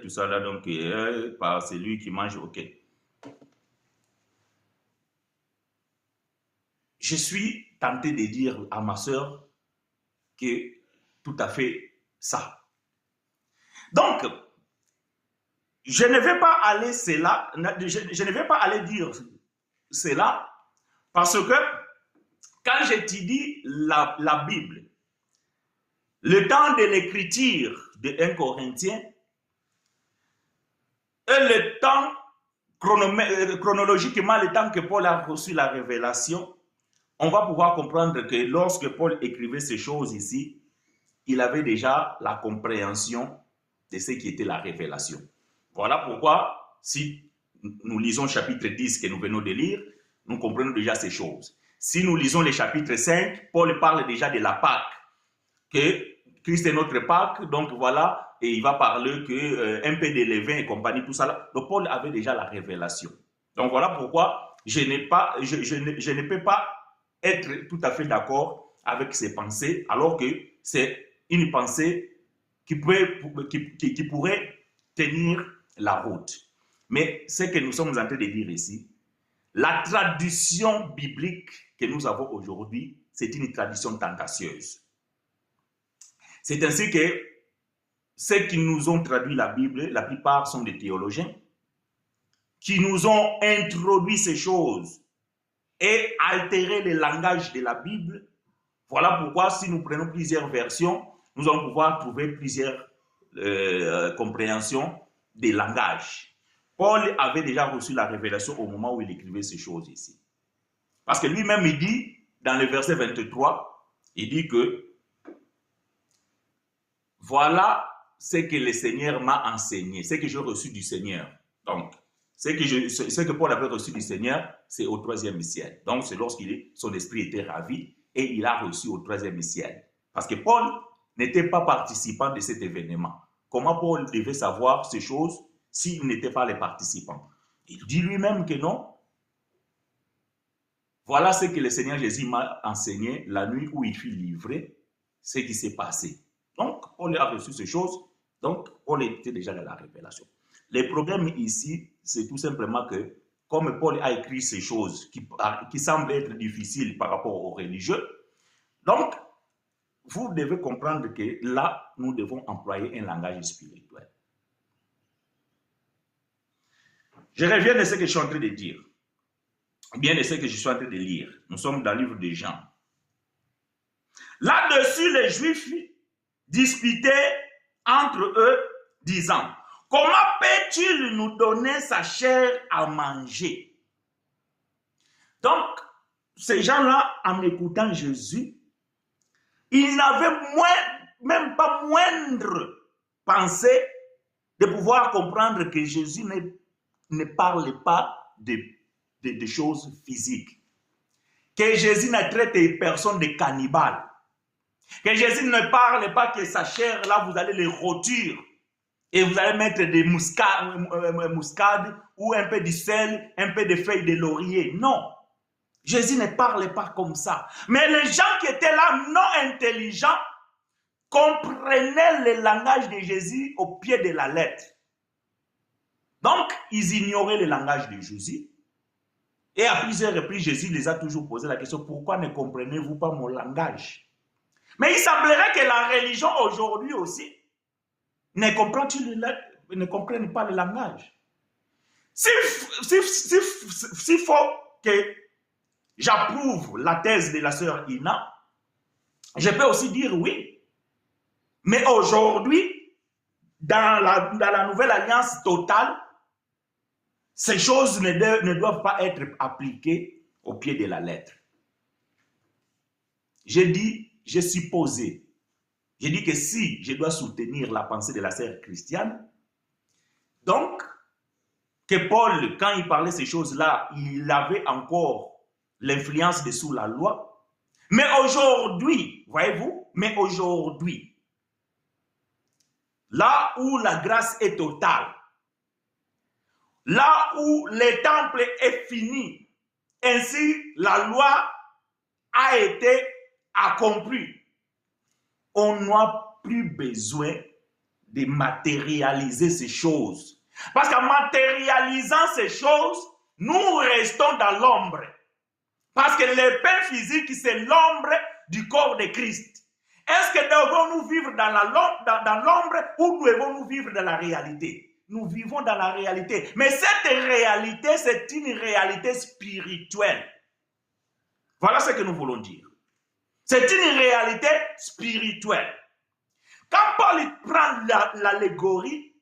tout ça là, donc par celui qui mange, ok. Je suis tenté de dire à ma soeur que tout à fait ça. Donc, je ne vais pas aller cela, je ne vais pas aller dire cela parce que quand j'étudie la Bible, le temps de l'écriture de 1 Corinthiens et le temps chronologiquement, le temps que Paul a reçu la révélation, on va pouvoir comprendre que lorsque Paul écrivait ces choses ici, il avait déjà la compréhension de ce qui était la révélation. Voilà pourquoi, si nous lisons le chapitre 10 que nous venons de lire, nous comprenons déjà ces choses. Si nous lisons le chapitre 5, Paul parle déjà de la Pâque, que Christ est notre Pâque, donc voilà, et il va parler que un peu de levain et compagnie, tout ça là. Donc Paul avait déjà la révélation. Donc voilà pourquoi je ne peux pas être tout à fait d'accord avec ces pensées, alors que c'est une pensée qui pourrait tenir la route. Mais ce que nous sommes en train de dire ici, la tradition biblique que nous avons aujourd'hui, c'est une tradition tentatieuse. C'est ainsi que ceux qui nous ont traduit la Bible, la plupart sont des théologiens, qui nous ont introduit ces choses et altéré le langage de la Bible. Voilà pourquoi si nous prenons plusieurs versions, nous allons pouvoir trouver plusieurs compréhensions des langages. Paul avait déjà reçu la révélation au moment où il écrivait ces choses ici. Parce que lui-même, il dit, dans le verset 23, il dit que voilà ce que le Seigneur m'a enseigné, ce que j'ai reçu du Seigneur. Donc, ce que Paul avait reçu du Seigneur, c'est au 3e ciel. Donc, c'est lorsqu'il son esprit était ravi et il a reçu au 3e ciel. Parce que Paul, n'était pas participant de cet événement. Comment Paul devait savoir ces choses s'il n'était pas les participants? Il dit lui-même que non. Voilà ce que le Seigneur Jésus m'a enseigné la nuit où il fut livré, ce qui s'est passé. Donc, Paul a reçu ces choses, donc Paul était déjà dans la révélation. Le problème ici, c'est tout simplement que, comme Paul a écrit ces choses qui semblent être difficiles par rapport aux religieux, donc, vous devez comprendre que là, nous devons employer un langage spirituel. Je reviens de ce que je suis en train de dire, bien de ce que je suis en train de lire. Nous sommes dans le livre de Jean. Là-dessus, les Juifs disputaient entre eux, disant, comment peut-il nous donner sa chair à manger? Donc, ces gens-là, en écoutant Jésus, ils n'avaient même pas moindre pensée de pouvoir comprendre que Jésus ne parle pas de choses physiques. Que Jésus ne traite personne de cannibales. Que Jésus ne parle pas que sa chair, là, vous allez les rôtir et vous allez mettre des muscades ou un peu de sel, un peu de feuilles de laurier. Non. Jésus ne parle pas comme ça. Mais les gens qui étaient là, non intelligents, comprenaient le langage de Jésus au pied de la lettre. Donc, ils ignoraient le langage de Jésus. Et à plusieurs reprises, Jésus les a toujours posé la question, pourquoi ne comprenez-vous pas mon langage? Mais il semblerait que la religion aujourd'hui aussi ne comprenne pas le langage. S'il faut que j'approuve la thèse de la sœur Ina, je peux aussi dire oui. Mais aujourd'hui, dans la nouvelle alliance totale, ces choses ne doivent pas être appliquées au pied de la lettre. J'ai supposé, j'ai dit que si je dois soutenir la pensée de la sœur Christiane, donc, que Paul, quand il parlait ces choses-là, il avait encore l'influence de sous la loi. Mais aujourd'hui, voyez-vous, là où la grâce est totale, là où le temple est fini, ainsi la loi a été accomplie, on n'a plus besoin de matérialiser ces choses. Parce qu'en matérialisant ces choses, nous restons dans l'ombre. Parce que le pain physique, c'est l'ombre du corps de Christ. Est-ce que devons-nous vivre dans l'ombre ou devons-nous vivre dans la réalité? Nous vivons dans la réalité. Mais cette réalité, c'est une réalité spirituelle. Voilà ce que nous voulons dire. C'est une réalité spirituelle. Quand Paul prend l'allégorie,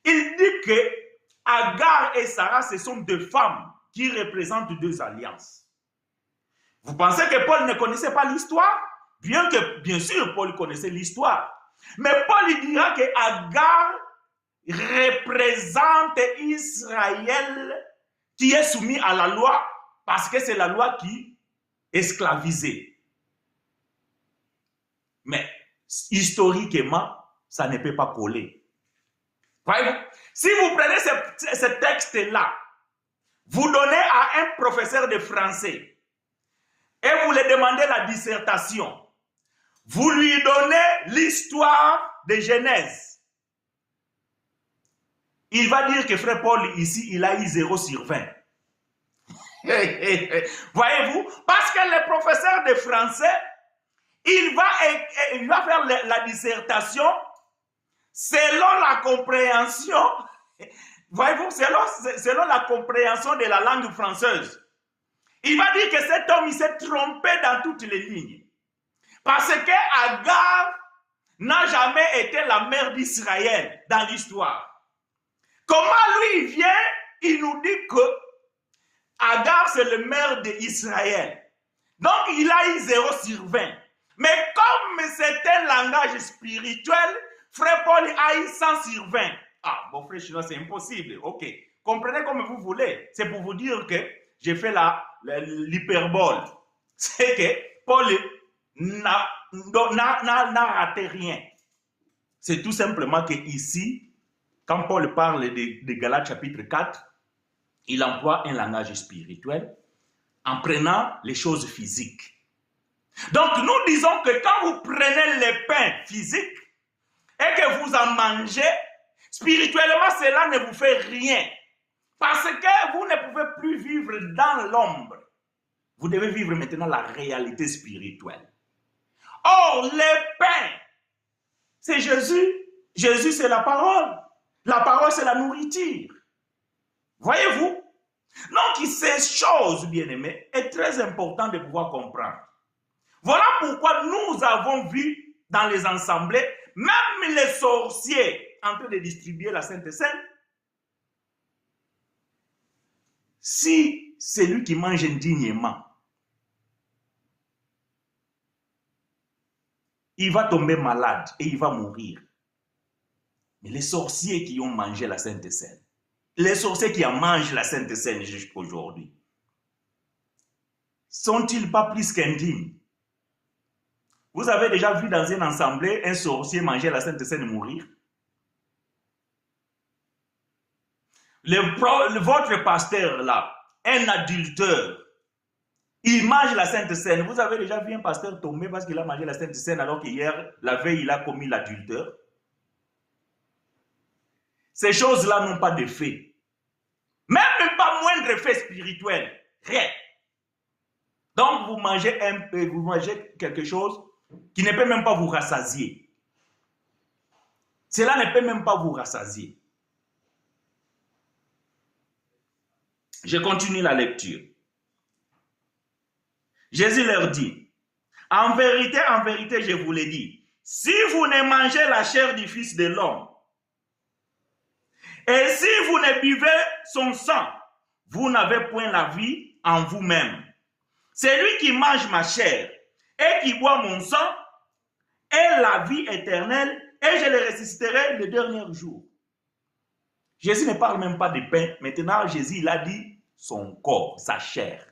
il dit que Agar et Sarah, ce sont deux femmes qui représentent deux alliances. Vous pensez que Paul ne connaissait pas l'histoire? Bien sûr, Paul connaissait l'histoire. Mais Paul dira que Agar représente Israël qui est soumis à la loi parce que c'est la loi qui esclavisait. Mais historiquement, ça ne peut pas coller. Voyez-vous? Si vous prenez ce texte-là, vous donnez à un professeur de français et vous lui demandez la dissertation, vous lui donnez l'histoire de Genèse, il va dire que frère Paul, ici, il a eu 0 sur 20. Voyez-vous? Parce que le professeur de français, il va faire la dissertation selon la compréhension, voyez-vous, selon la compréhension de la langue française. Il va dire que cet homme, il s'est trompé dans toutes les lignes. Parce que Agar n'a jamais été la mère d'Israël dans l'histoire. Comment lui, il vient, il nous dit que Agar, c'est le mère d'Israël. Donc, il a eu 0 sur 20. Mais comme c'est un langage spirituel, frère Paul a eu 100 sur 20. Ah, bon frère chinois, c'est impossible. Ok, comprenez comme vous voulez. C'est pour vous dire que j'ai fait l'hyperbole. C'est que Paul n'a raté rien. C'est tout simplement que ici, quand Paul parle de Galates chapitre 4, il emploie un langage spirituel en prenant les choses physiques. Donc nous disons que quand vous prenez les pains physiques et que vous en mangez, spirituellement cela ne vous fait rien. Parce que vous ne pouvez plus vivre dans l'ombre. Vous devez vivre maintenant la réalité spirituelle. Or, les pains, c'est Jésus. Jésus, c'est la parole. La parole, c'est la nourriture. Voyez-vous? Donc, ces choses, bien-aimés, est très important de pouvoir comprendre. Voilà pourquoi nous avons vu dans les assemblées, même les sorciers en train de distribuer la Sainte Seine. Si celui qui mange indignement, il va tomber malade et il va mourir. Mais les sorciers qui ont mangé la Sainte Seine, les sorciers qui en mangent la Sainte Seine jusqu'aujourd'hui, sont-ils pas plus qu'indignes? Vous avez déjà vu dans une assemblée un sorcier manger la Sainte Seine et mourir? Votre pasteur là, un adulteur, il mange la Sainte Seine. Vous avez déjà vu un pasteur tomber parce qu'il a mangé la Sainte Seine alors qu'hier, la veille, il a commis l'adultère? Ces choses-là n'ont pas d'effet. Même pas moindre effet spirituel. Rien. Donc vous mangez quelque chose qui ne peut même pas vous rassasier. Cela ne peut même pas vous rassasier. Je continue la lecture. Jésus leur dit, en vérité, je vous l'ai dit, si vous ne mangez la chair du Fils de l'homme, et si vous ne buvez son sang, vous n'avez point la vie en vous-même. Celui qui mange ma chair et qui boit mon sang est la vie éternelle, et je le ressusciterai le dernier jour. Jésus ne parle même pas de pain. Maintenant, Jésus, il a dit son corps, sa chair.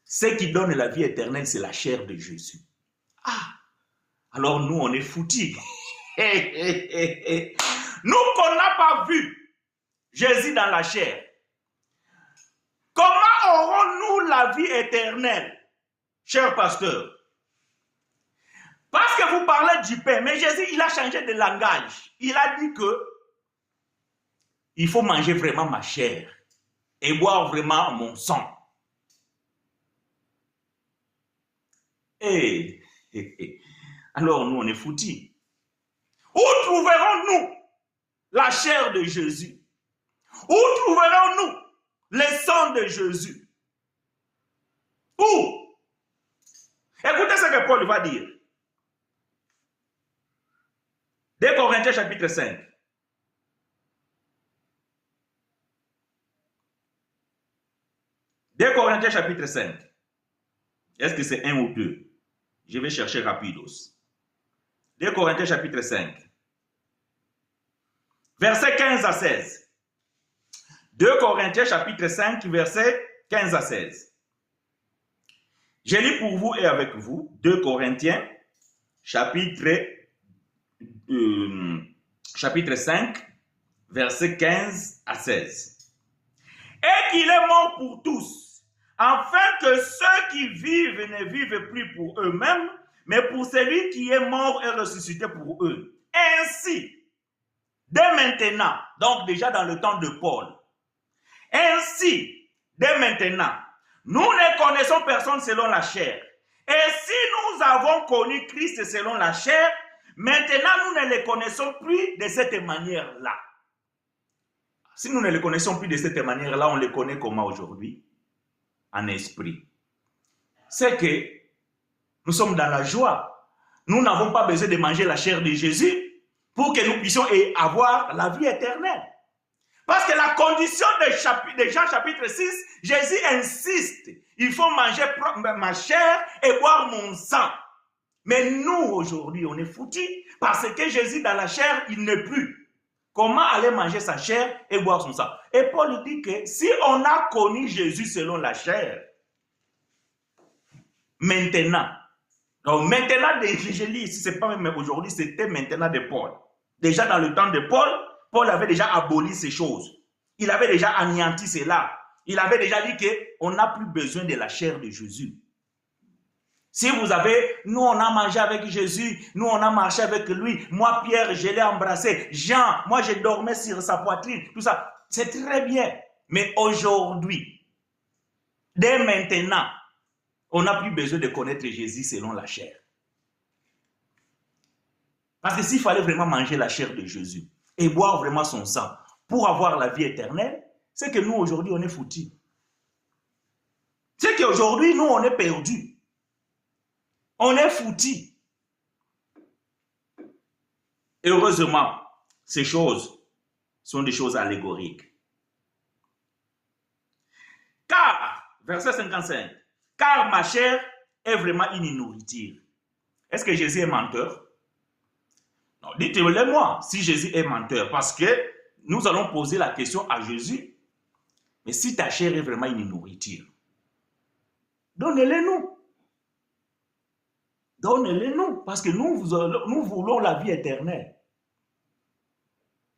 Ce qui donne la vie éternelle, c'est la chair de Jésus. Ah, alors nous, on est foutus. Nous qu'on n'a pas vu Jésus dans la chair, comment aurons-nous la vie éternelle, cher pasteur? Parce que vous parlez du pain, mais Jésus, il a changé de langage. Il a dit que il faut manger vraiment ma chair et boire vraiment mon sang. Alors nous, on est foutus. Où trouverons-nous la chair de Jésus? Où trouverons-nous le sang de Jésus? Où? Écoutez ce que Paul va dire. 2 Corinthiens chapitre 5. « 2 Corinthiens chapitre 5. Est-ce que c'est 1 ou 2? Je vais chercher rapidos. 2 Corinthiens chapitre 5. Versets 15 à 16. 2 Corinthiens chapitre 5, versets 15 à 16. Je lis pour vous et avec vous 2 Corinthiens chapitre 5, versets 15 à 16. Et qu'il est mort pour tous, afin que ceux qui vivent ne vivent plus pour eux-mêmes, mais pour celui qui est mort et ressuscité pour eux. Ainsi, dès maintenant, donc déjà dans le temps de Paul, ainsi, dès maintenant, nous ne connaissons personne selon la chair. Et si nous avons connu Christ selon la chair, maintenant nous ne le connaissons plus de cette manière-là. Si nous ne le connaissons plus de cette manière-là, on le connaît comment aujourd'hui? En esprit. C'est que nous sommes dans la joie. Nous n'avons pas besoin de manger la chair de Jésus pour que nous puissions avoir la vie éternelle. Parce que la condition de Jean chapitre 6, Jésus insiste. Il faut manger ma chair et boire mon sang. Mais nous, aujourd'hui, on est foutus parce que Jésus dans la chair, il n'est plus. Comment aller manger sa chair et boire son sang? Et Paul dit que si on a connu Jésus selon la chair, maintenant, Donc maintenant, je lis ici, ce n'est pas même aujourd'hui, c'était maintenant de Paul. Déjà dans le temps de Paul, Paul avait déjà aboli ces choses. Il avait déjà anéanti cela. Il avait déjà dit qu'on n'a plus besoin de la chair de Jésus. Si vous avez, nous on a mangé avec Jésus, nous on a marché avec lui, moi Pierre, je l'ai embrassé, Jean, moi je dormais sur sa poitrine, tout ça, c'est très bien. Mais aujourd'hui, dès maintenant, on n'a plus besoin de connaître Jésus selon la chair. Parce que s'il fallait vraiment manger la chair de Jésus et boire vraiment son sang pour avoir la vie éternelle, c'est que nous aujourd'hui on est foutus. C'est qu'aujourd'hui nous on est perdus. On est foutus. Heureusement, ces choses sont des choses allégoriques. Car, verset 55, car ma chair est vraiment une nourriture. Est-ce que Jésus est menteur? Non, dites-le-moi si Jésus est menteur, parce que nous allons poser la question à Jésus. Mais si ta chair est vraiment une nourriture, donnez-le-nous. Donnez-le-nous, parce que nous voulons la vie éternelle.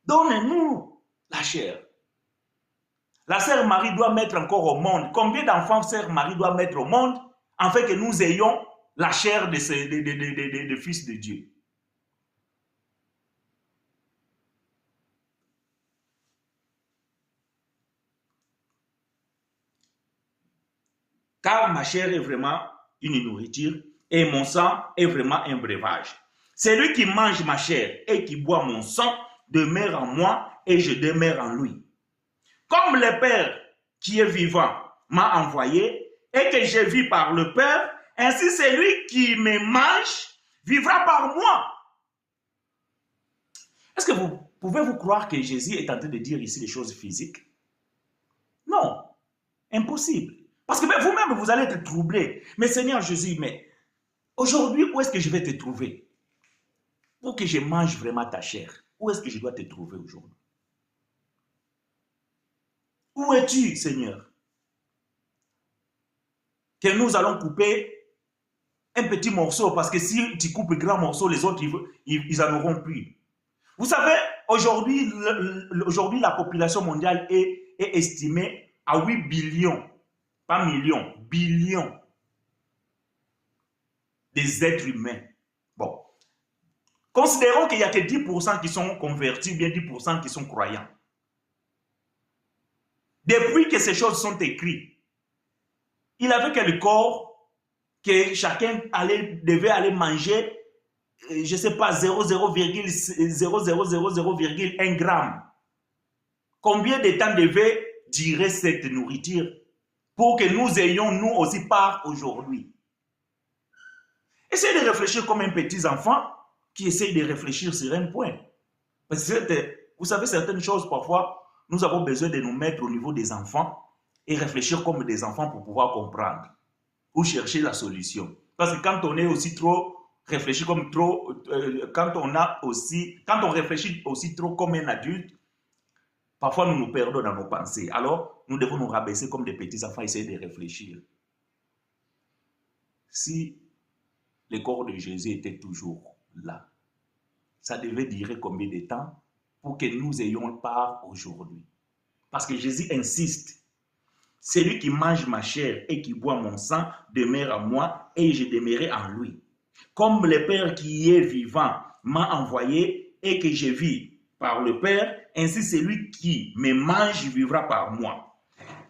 Donnez-nous la chair. La sœur Marie doit mettre encore au monde. Combien d'enfants sœur Marie doit mettre au monde afin que nous ayons la chair de fils de Dieu? Car ma chair est vraiment une nourriture et mon sang est vraiment un breuvage. Celui qui mange ma chair et qui boit mon sang demeure en moi et je demeure en lui. Comme le Père qui est vivant m'a envoyé et que je vis par le Père, ainsi celui qui me mange vivra par moi. Est-ce que vous pouvez-vous croire que Jésus est en train de dire ici des choses physiques? Non, impossible. Parce que vous-même, vous allez être troublé. Mais Seigneur Jésus, mais aujourd'hui, où est-ce que je vais te trouver? Pour que je mange vraiment ta chair, où est-ce que je dois te trouver aujourd'hui? Où es-tu, Seigneur? Que nous allons couper un petit morceau, parce que si tu coupes un grand morceau, les autres, ils en auront plus. Vous savez, aujourd'hui, la population mondiale est estimée à 8 billions, pas millions, billions des êtres humains. Bon. Considérons qu'il n'y a que 10% qui sont convertis, bien 10% qui sont croyants. Depuis que ces choses sont écrites, il avait que le corps que chacun devait aller manger, je ne sais pas, 0,0000,1 gramme. Combien de temps devait durer cette nourriture pour que nous ayons, nous aussi, part aujourd'hui? Essayez de réfléchir comme un petit enfant qui essaye de réfléchir sur un point. Parce que vous savez, certaines choses, parfois, nous avons besoin de nous mettre au niveau des enfants et réfléchir comme des enfants pour pouvoir comprendre ou chercher la solution. Parce que quand on est aussi trop réfléchi comme trop, quand on réfléchit aussi trop comme un adulte, parfois nous nous perdons dans nos pensées. Alors, nous devons nous rabaisser comme des petits enfants, essayer de réfléchir. Si le corps de Jésus était toujours là, ça devait durer combien de temps pour que nous ayons part aujourd'hui? Parce que Jésus insiste. Celui qui mange ma chair et qui boit mon sang demeure en moi et je demeurerai en lui. Comme le Père qui est vivant m'a envoyé et que je vis par le Père, ainsi celui qui me mange vivra par moi.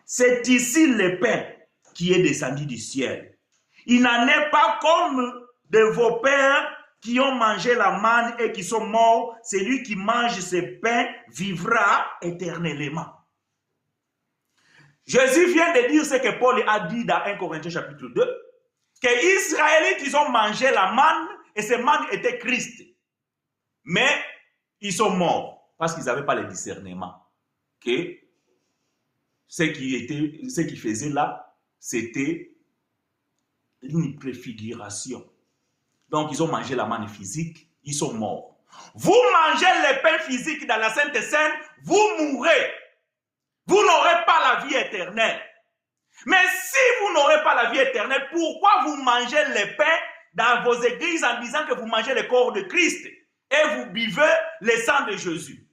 C'est ici le pain qui est descendu du ciel. Il n'en est pas comme de vos pères qui ont mangé la manne et qui sont morts. Celui qui mange ce pain vivra éternellement. Jésus vient de dire ce que Paul a dit dans 1 Corinthiens chapitre 2, que les Israélites, ils ont mangé la manne et ce manne était Christ. Mais ils sont morts parce qu'ils n'avaient pas le discernement. Que ce qui faisait là, c'était une préfiguration. Donc, ils ont mangé la manne physique, ils sont morts. Vous mangez le pain physique dans la Sainte Seine, vous mourrez. Vous n'aurez pas la vie éternelle. Mais si vous n'aurez pas la vie éternelle, pourquoi vous mangez le pain dans vos églises en disant que vous mangez le corps de Christ et vous buvez le sang de Jésus.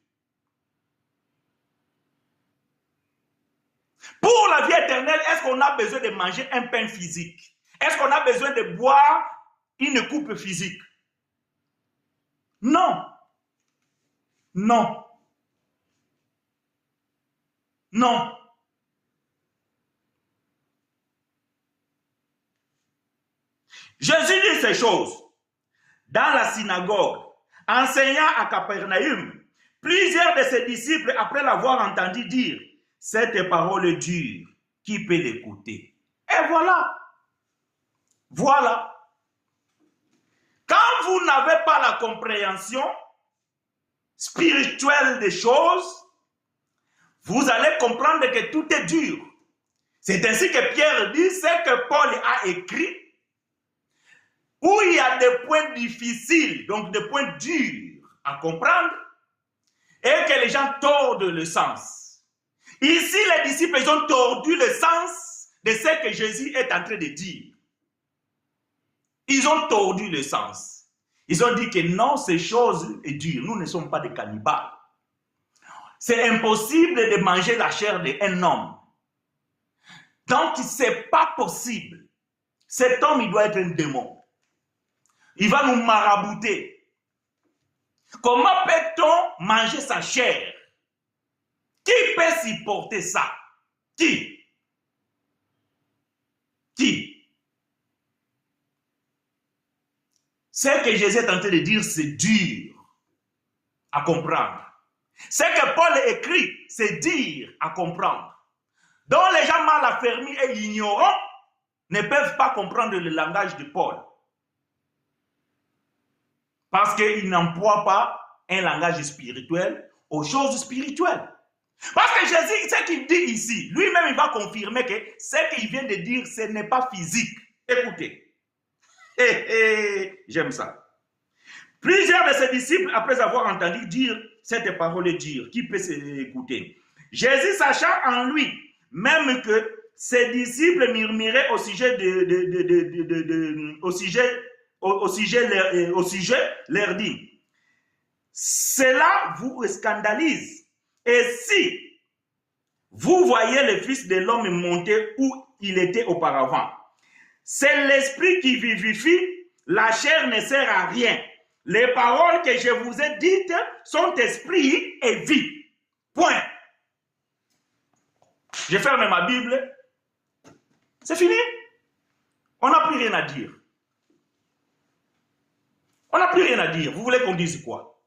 Pour la vie éternelle, est-ce qu'on a besoin de manger un pain physique? Est-ce qu'on a besoin de boire une coupe physique? Non. Non. Non. Jésus dit ces choses dans la synagogue, enseignant à Capernaum. Plusieurs de ses disciples, après l'avoir entendu dire, cette parole dure, qui peut l'écouter? Et voilà. Voilà. Quand vous n'avez pas la compréhension spirituelle des choses, vous allez comprendre que tout est dur. C'est ainsi que Pierre dit, c'est que Paul a écrit, où il y a des points difficiles, donc des points durs à comprendre, et que les gens tordent le sens. Ici, les disciples, ils ont tordu le sens de ce que Jésus est en train de dire. Ils ont tordu le sens. Ils ont dit que non, ces choses sont dures. Nous ne sommes pas des cannibales. C'est impossible de manger la chair d'un homme. Donc, ce n'est pas possible. Cet homme, il doit être un démon. Il va nous marabouter. Comment peut-on manger sa chair? Qui peut supporter ça? Qui? Qui? Ce que Jésus est en train de dire, c'est dur à comprendre. Ce que Paul écrit, c'est dur à comprendre. Donc les gens mal affermis et ignorants ne peuvent pas comprendre le langage de Paul. Parce qu'il n'emploie pas un langage spirituel aux choses spirituelles. Parce que Jésus, ce qu'il dit ici, lui-même, il va confirmer que ce qu'il vient de dire, ce n'est pas physique. Écoutez. J'aime ça. Plusieurs de ses disciples, après avoir entendu dire cette parole dure, qui peut s'écouter? Jésus, sachant en lui, même que ses disciples murmuraient au sujet leur dit, cela vous scandalise. Et si vous voyez le Fils de l'homme monter où il était auparavant, c'est l'esprit qui vivifie, la chair ne sert à rien. Les paroles que je vous ai dites sont esprit et vie. Point. Je ferme ma Bible. C'est fini. On n'a plus rien à dire. On n'a plus rien à dire. Vous voulez qu'on dise quoi?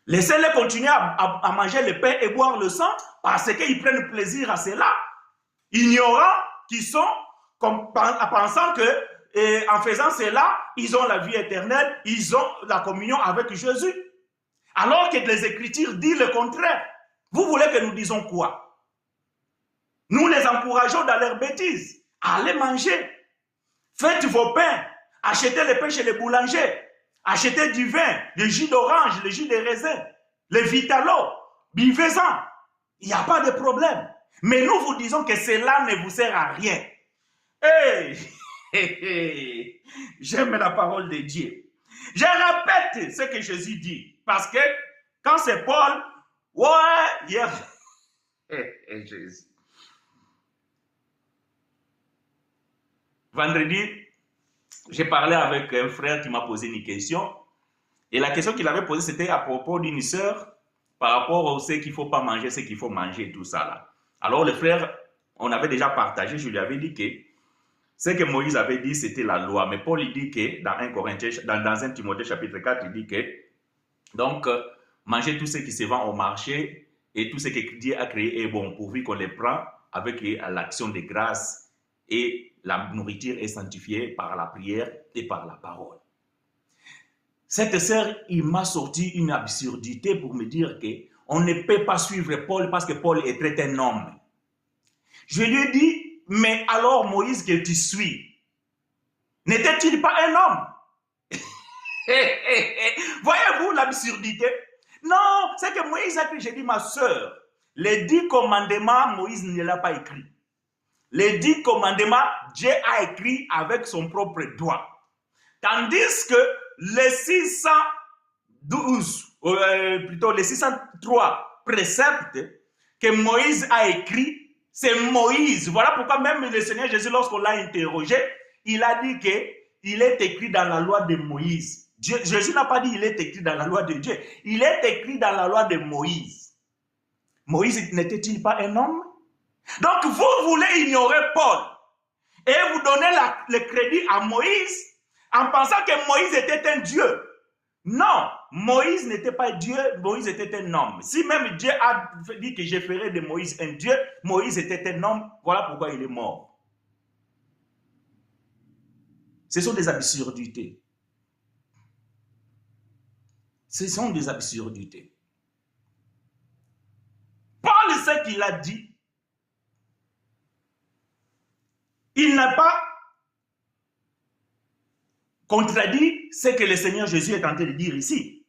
Laissez-les continuer à manger le pain et boire le sang parce qu'ils prennent plaisir à cela. Ignorants qui sont en pensant que en faisant cela, ils ont la vie éternelle, ils ont la communion avec Jésus. Alors que les Écritures disent le contraire. Vous voulez que nous disons quoi? Nous les encourageons dans leurs bêtises. Allez manger. Faites vos pains. Achetez les pains chez les boulangers. Achetez du vin, le jus d'orange, le jus de raisin, le vitalo. Buvez-en. Il n'y a pas de problème. Mais nous vous disons que cela ne vous sert à rien. Hey, j'aime la parole de Dieu. Je répète ce que Jésus dit. Parce que quand c'est Paul, Jésus. Vendredi, j'ai parlé avec un frère qui m'a posé une question. Et la question qu'il avait posée, c'était à propos d'une sœur par rapport au ce qu'il ne faut pas manger, ce qu'il faut manger, tout ça là. Alors le frère, on avait déjà partagé, je lui avais dit que ce que Moïse avait dit, c'était la loi. Mais Paul, il dit que dans 1 Timothée chapitre 4, il dit que donc, manger tout ce qui se vend au marché et tout ce que Dieu a créé est bon, pourvu qu'on les prend avec l'action de grâce et la nourriture est sanctifiée par la prière et par la parole. Cette sœur, il m'a sorti une absurdité pour me dire qu'on ne peut pas suivre Paul parce que Paul est un homme. Je lui ai dit, mais alors Moïse que tu suis, n'était-il pas un homme? Voyez-vous l'absurdité? Non, c'est que Moïse a écrit, j'ai dit ma sœur, les 10 commandements, Moïse ne l'a pas écrit. Les 10 commandements, Dieu a écrit avec son propre doigt. Tandis que les 612, plutôt les 603 préceptes que Moïse a écrits, c'est Moïse. Voilà pourquoi même le Seigneur Jésus, lorsqu'on l'a interrogé, il a dit qu'il est écrit dans la loi de Moïse. Jésus n'a pas dit qu'il est écrit dans la loi de Dieu. Il est écrit dans la loi de Moïse. Moïse n'était-il pas un homme? Donc vous voulez ignorer Paul et vous donnez le crédit à Moïse en pensant que Moïse était un Dieu. Non, Moïse n'était pas Dieu, Moïse était un homme. Si même Dieu a dit que je ferai de Moïse un Dieu, Moïse était un homme, voilà pourquoi il est mort. Ce sont des absurdités. Ce sont des absurdités. Paul sait qu'il a dit. Il n'a pas contredit ce que le Seigneur Jésus est en train de dire ici.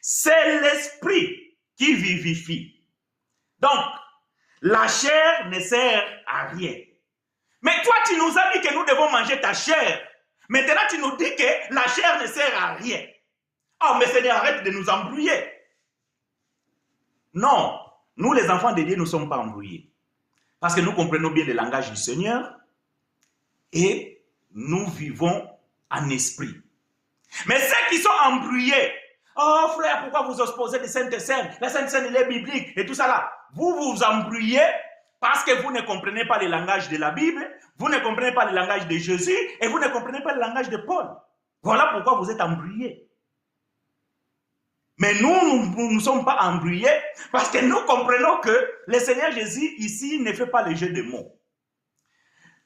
C'est l'esprit qui vivifie. Donc, la chair ne sert à rien. Mais toi, tu nous as dit que nous devons manger ta chair. Maintenant, tu nous dis que la chair ne sert à rien. Oh, mais Seigneur, arrête de nous embrouiller. Non, nous les enfants de Dieu ne sommes pas embrouillés. Parce que nous comprenons bien le langage du Seigneur et nous vivons en esprit. Mais ceux qui sont embrouillés, oh frère, pourquoi vous opposez les Saintes Seines? La Sainte Seine, elle est biblique et tout ça là. Vous vous embrouillez parce que vous ne comprenez pas le langage de la Bible, vous ne comprenez pas le langage de Jésus et vous ne comprenez pas le langage de Paul. Voilà pourquoi vous êtes embrouillés. Mais nous ne sommes pas embrouillés parce que nous comprenons que le Seigneur Jésus ici ne fait pas le jeu de mots.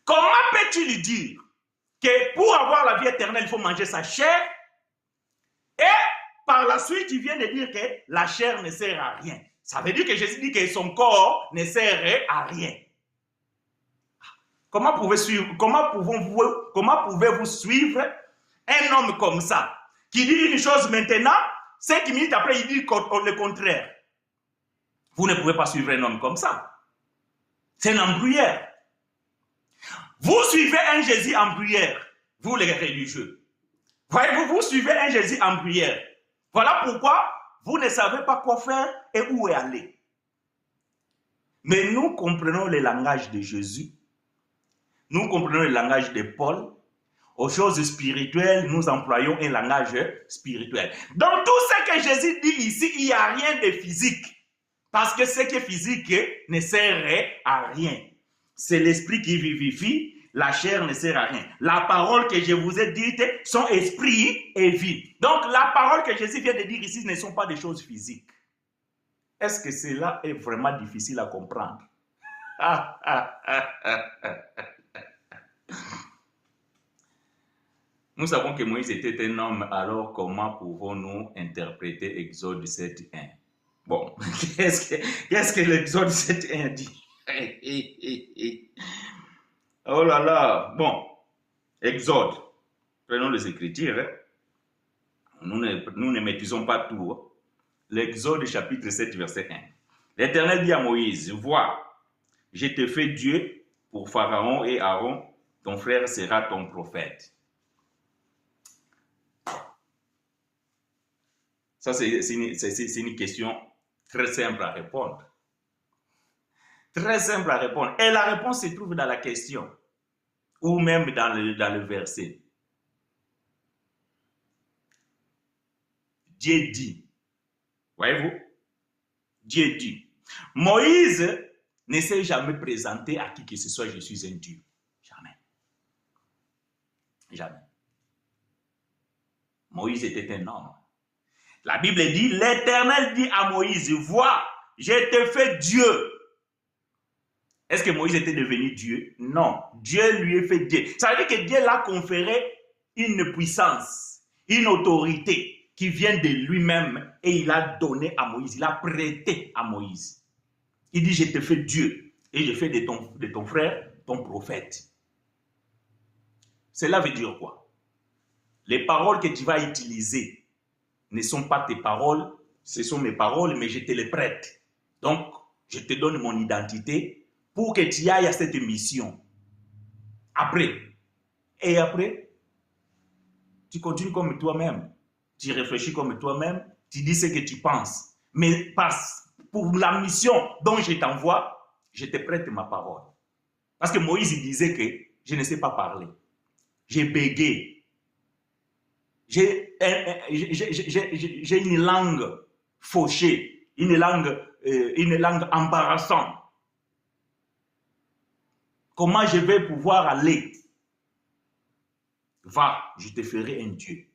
Comment peux-tu lui dire que pour avoir la vie éternelle, il faut manger sa chair et par la suite, il vient de dire que la chair ne sert à rien. Ça veut dire que Jésus dit que son corps ne sert à rien. Comment pouvez-vous suivre un homme comme ça qui dit une chose maintenant, 5 minutes après, il dit le contraire. Vous ne pouvez pas suivre un homme comme ça. C'est un embrouilleur. Vous suivez un Jésus embrouilleur, vous les religieux. Voyez-vous, vous suivez un Jésus embrouilleur. Voilà pourquoi vous ne savez pas quoi faire et où aller. Mais nous comprenons le langage de Jésus. Nous comprenons le langage de Paul. Aux choses spirituelles, nous employons un langage spirituel. Dans tout ce que Jésus dit ici, il n'y a rien de physique. Parce que ce qui est physique ne sert à rien. C'est l'esprit qui vivifie, la chair ne sert à rien. La parole que je vous ai dite sont esprit et vie. Donc la parole que Jésus vient de dire ici ne sont pas des choses physiques. Est-ce que cela est vraiment difficile à comprendre? Nous savons que Moïse était un homme, alors comment pouvons-nous interpréter Exode 7.1? Bon, qu'est-ce que l'Exode 7.1 dit? Oh là là, bon, Exode, prenons les Écritures, hein? Nous ne maîtrisons pas tout. Hein? L'Exode chapitre 7, verset 1. L'Éternel dit à Moïse, vois, je te fais Dieu pour Pharaon et Aaron, ton frère sera ton prophète. Ça, c'est une question très simple à répondre. Très simple à répondre. Et la réponse se trouve dans la question, ou même dans le verset. Dieu dit. Voyez-vous? Dieu dit. Moïse ne s'est jamais présenté à qui que ce soit, je suis un Dieu. Jamais. Jamais. Moïse était un homme. La Bible dit, l'Éternel dit à Moïse, vois, je te fais Dieu. Est-ce que Moïse était devenu Dieu? Non, Dieu lui a fait Dieu. Ça veut dire que Dieu l'a conféré une puissance, une autorité qui vient de lui-même et il a donné à Moïse, il a prêté à Moïse. Il dit, je te fais Dieu et je fais de ton frère ton prophète. Cela veut dire quoi? Les paroles que tu vas utiliser ne sont pas tes paroles, ce sont mes paroles, mais je te les prête. Donc, je te donne mon identité pour que tu ailles à cette mission. Après, Et après, tu continues comme toi-même. Tu réfléchis comme toi-même. Tu dis ce que tu penses. Mais pour la mission dont je t'envoie, je te prête ma parole. Parce que Moïse il disait que je ne sais pas parler. J'ai bégayé. J'ai une langue fauchée, une langue embarrassante. Comment je vais pouvoir aller? Va, je te ferai un Dieu.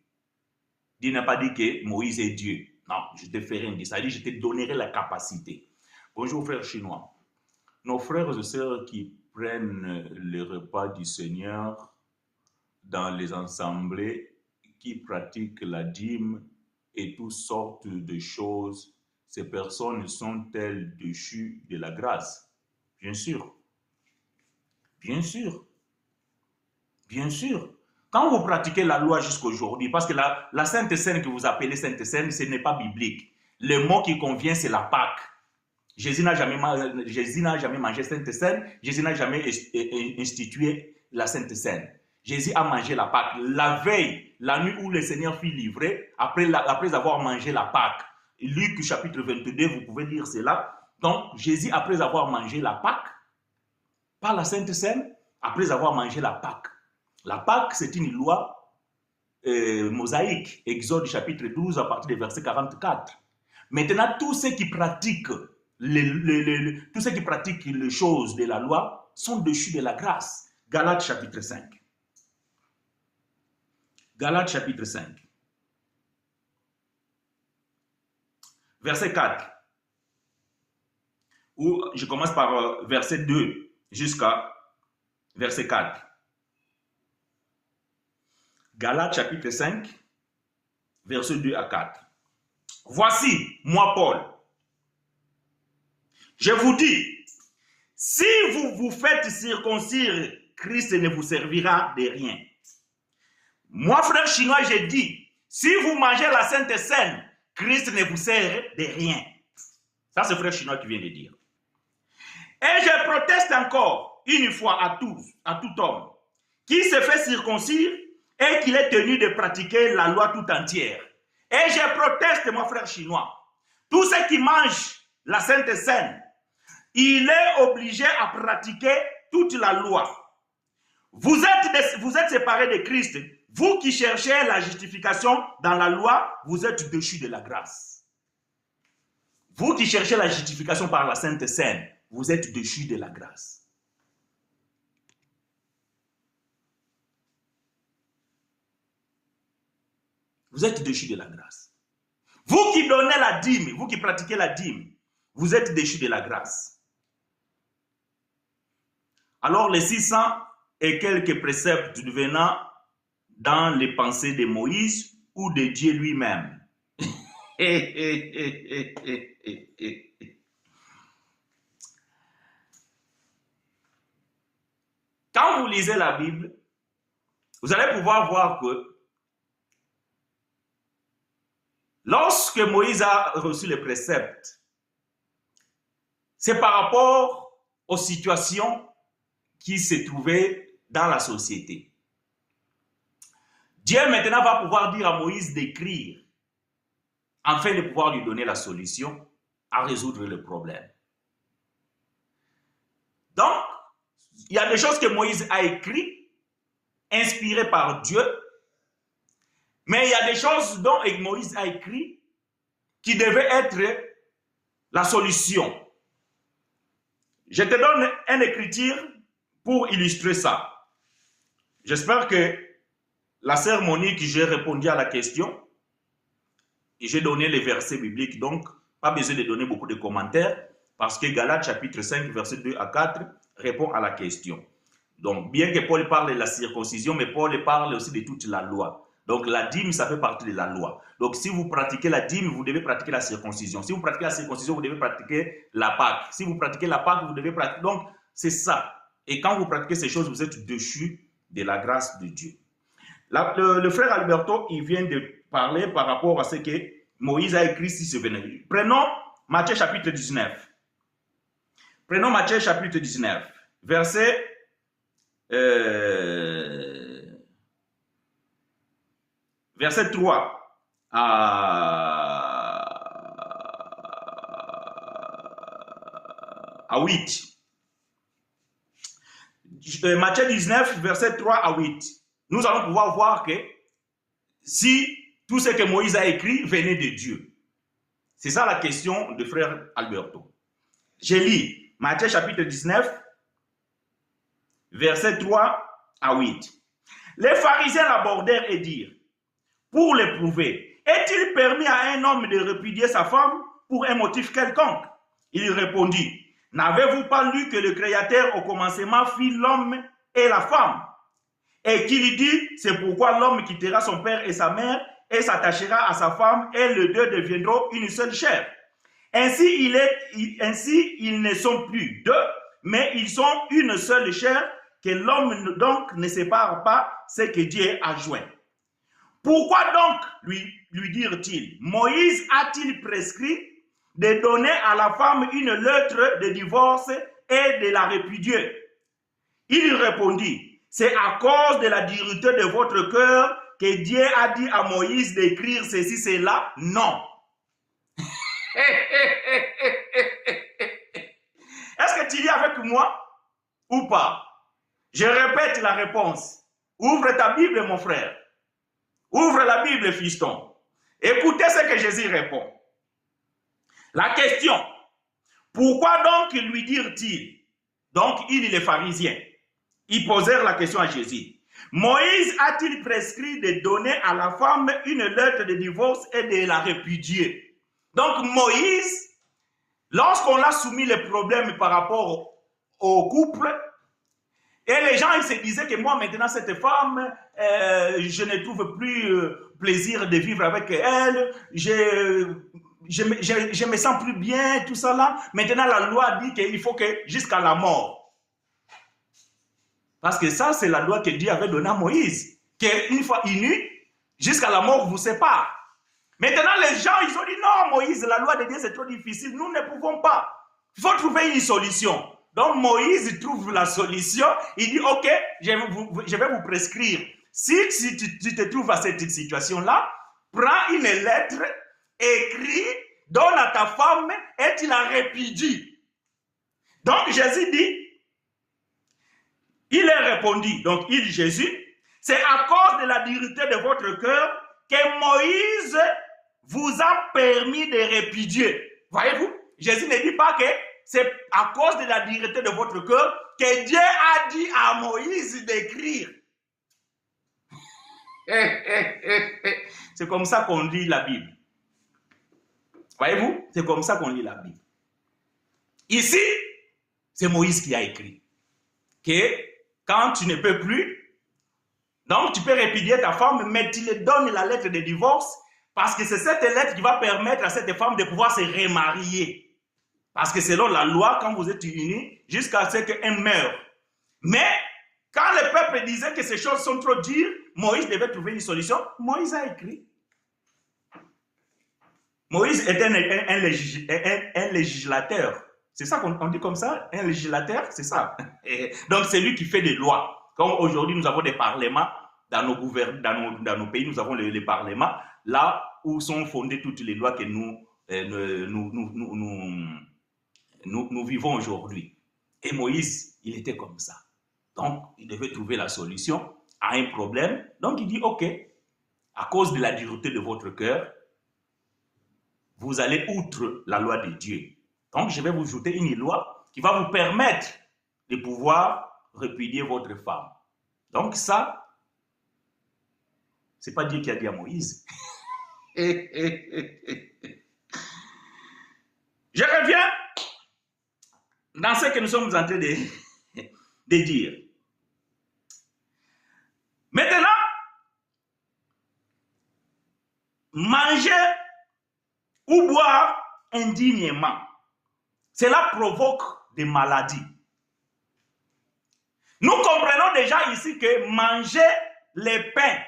Dieu n'a pas dit que Moïse est Dieu. Non, je te ferai un Dieu. Ça dit, je te donnerai la capacité. Bonjour frères chinois. Nos frères et sœurs qui prennent le repas du Seigneur dans les assemblées, qui pratiquent la dîme et toutes sortes de choses, ces personnes sont-elles déchues de la grâce? Bien sûr. Bien sûr. Bien sûr. Quand vous pratiquez la loi jusqu'aujourd'hui, parce que la Sainte Seine que vous appelez Sainte Seine, ce n'est pas biblique. Le mot qui convient, c'est la Pâque. Jésus n'a jamais mangé Sainte Seine, Jésus n'a jamais institué la Sainte Seine. Jésus a mangé la Pâque. La veille, la nuit où le Seigneur fut livré, après avoir mangé la Pâque. Luc chapitre 22, vous pouvez lire cela. Donc, Jésus, après avoir mangé la Pâque, par la Sainte Seine, après avoir mangé la Pâque. La Pâque, c'est une loi mosaïque. Exode chapitre 12, à partir du verset 44. Maintenant, tous ceux qui pratiquent les choses de la loi sont déchus de la grâce. Galates chapitre 5. Galates chapitre 5. Verset 4. Où je commence par verset 2 jusqu'à verset 4. Galates chapitre 5, verset 2 à 4. Voici, moi Paul, je vous dis, si vous vous faites circoncire, Christ ne vous servira de rien. Moi, frère chinois, j'ai dit, si vous mangez la Sainte Seine, Christ ne vous sert de rien. Ça, c'est frère chinois qui vient de dire. Et je proteste encore, une fois à tout homme, qui se fait circoncire et qu'il est tenu de pratiquer la loi tout entière. Et je proteste, mon frère chinois, tous ceux qui mangent la Sainte Seine, il est obligé à pratiquer toute la loi. Vous êtes séparés de Christ. Vous qui cherchez la justification dans la loi, vous êtes déchus de la grâce. Vous qui cherchez la justification par la Sainte Seine, vous êtes déchus de la grâce. Vous êtes déchus de la grâce. Vous qui donnez la dîme, vous qui pratiquez la dîme, vous êtes déchus de la grâce. Alors les 600 et quelques préceptes devenant dans les pensées de Moïse ou de Dieu lui-même. Quand vous lisez la Bible, vous allez pouvoir voir que lorsque Moïse a reçu les préceptes, c'est par rapport aux situations qui se trouvaient dans la société. Dieu maintenant va pouvoir dire à Moïse d'écrire afin de pouvoir lui donner la solution à résoudre le problème. Donc, il y a des choses que Moïse a écrites, inspirées par Dieu, mais il y a des choses dont Moïse a écrit qui devaient être la solution. Je te donne une écriture pour illustrer ça. J'espère que la sœur Monique, j'ai répondu à la question et j'ai donné les versets bibliques, donc pas besoin de donner beaucoup de commentaires parce que Galates chapitre 5, verset 2 à 4 répond à la question. Donc, bien que Paul parle de la circoncision, mais Paul parle aussi de toute la loi. Donc, la dîme, ça fait partie de la loi. Donc, si vous pratiquez la dîme, vous devez pratiquer la circoncision. Si vous pratiquez la circoncision, vous devez pratiquer la Pâque. Si vous pratiquez la Pâque, vous devez pratiquer... Donc, c'est ça. Et quand vous pratiquez ces choses, vous êtes déchus de la grâce de Dieu. Le frère Alberto, il vient de parler par rapport à ce que Moïse a écrit si c'est venu. Prenons Matthieu chapitre 19. Prenons Matthieu chapitre 19, verset verset 3 à 8. Matthieu 19, verset 3 à 8. Nous allons pouvoir voir que si tout ce que Moïse a écrit venait de Dieu. C'est ça la question de frère Alberto. Je lis Matthieu chapitre 19, verset 3 à 8. Les pharisiens l'abordèrent et dirent, pour l'éprouver, est-il permis à un homme de répudier sa femme pour un motif quelconque? Il répondit, n'avez-vous pas lu que le Créateur au commencement fit l'homme et la femme? Et qu'il dit, c'est pourquoi l'homme quittera son père et sa mère et s'attachera à sa femme et les deux deviendront une seule chair. Ainsi, ils ne sont plus deux, mais ils sont une seule chair, que l'homme donc ne sépare pas ce que Dieu a joint. Pourquoi donc, lui dirent-ils, Moïse a-t-il prescrit de donner à la femme une lettre de divorce et de la répudier? Il répondit, c'est à cause de la dureté de votre cœur que Dieu a dit à Moïse d'écrire ceci, cela. Non. Est-ce que tu lis avec moi ou pas? Je répète la réponse. Ouvre ta Bible, mon frère. Ouvre la Bible, fiston. Écoutez ce que Jésus répond. La question, pourquoi donc lui dirent-ils? Donc, ils, les pharisiens, ils posèrent la question à Jésus. Moïse a-t-il prescrit de donner à la femme une lettre de divorce et de la répudier? Donc, Moïse, lorsqu'on l'a soumis les problèmes par rapport au couple, et les gens, ils se disaient que moi, maintenant, cette femme, je ne trouve plus plaisir de vivre avec elle, je me sens plus bien, tout ça là. Maintenant, la loi dit qu'il faut que jusqu'à la mort. Parce que ça, c'est la loi que Dieu avait donnée à Moïse. Qu'une fois unis, jusqu'à la mort vous sépare. Maintenant, les gens, ils ont dit non, Moïse, la loi de Dieu, c'est trop difficile. Nous ne pouvons pas. Il faut trouver une solution. Donc, Moïse trouve la solution. Il dit, OK, je vais vous prescrire. Si tu te trouves à cette situation-là, prends une lettre, écris, donne à ta femme et tu la répudies. Donc, Jésus dit, il est répondu, donc Jésus, c'est à cause de la dureté de votre cœur que Moïse vous a permis de répudier. Voyez-vous, Jésus ne dit pas que c'est à cause de la dureté de votre cœur que Dieu a dit à Moïse d'écrire. C'est comme ça qu'on lit la Bible. Voyez-vous, c'est comme ça qu'on lit la Bible. Ici, c'est Moïse qui a écrit que quand tu ne peux plus, donc tu peux répudier ta femme, mais tu lui donnes la lettre de divorce parce que c'est cette lettre qui va permettre à cette femme de pouvoir se remarier. Parce que selon la loi, quand vous êtes unis, jusqu'à ce qu'elle meure. Mais quand le peuple disait que ces choses sont trop dures, Moïse devait trouver une solution. Moïse a écrit. Moïse est un législateur. C'est ça qu'on dit comme ça, un législateur, c'est ça. Et donc c'est lui qui fait des lois. Comme aujourd'hui nous avons des parlements dans nos pays, nous avons les parlements, là où sont fondées toutes les lois que nous vivons aujourd'hui. Et Moïse, il était comme ça. Donc il devait trouver la solution à un problème. Donc il dit, OK, à cause de la dureté de votre cœur, vous allez outre la loi de Dieu. Donc, je vais vous ajouter une loi qui va vous permettre de pouvoir répudier votre femme. Donc, ça, ce n'est pas Dieu qui a dit à Moïse. Je reviens dans ce que nous sommes en train de dire. Maintenant, manger ou boire indignement, cela provoque des maladies. Nous comprenons déjà ici que manger les pains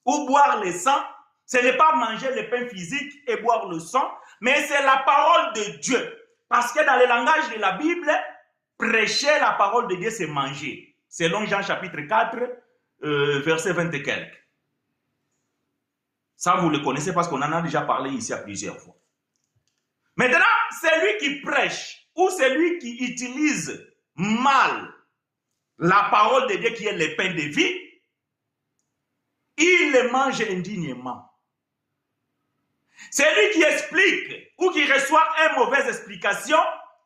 ou boire le sang, ce n'est pas manger le pain physique et boire le sang, mais c'est la parole de Dieu. Parce que dans le langage de la Bible, prêcher la parole de Dieu, c'est manger. Selon Jean chapitre 4, verset 20 et quelques. Ça, vous le connaissez parce qu'on en a déjà parlé ici à plusieurs fois. Maintenant, celui qui prêche ou celui qui utilise mal la parole de Dieu qui est le pain de vie, il le mange indignement. Celui qui explique ou qui reçoit une mauvaise explication,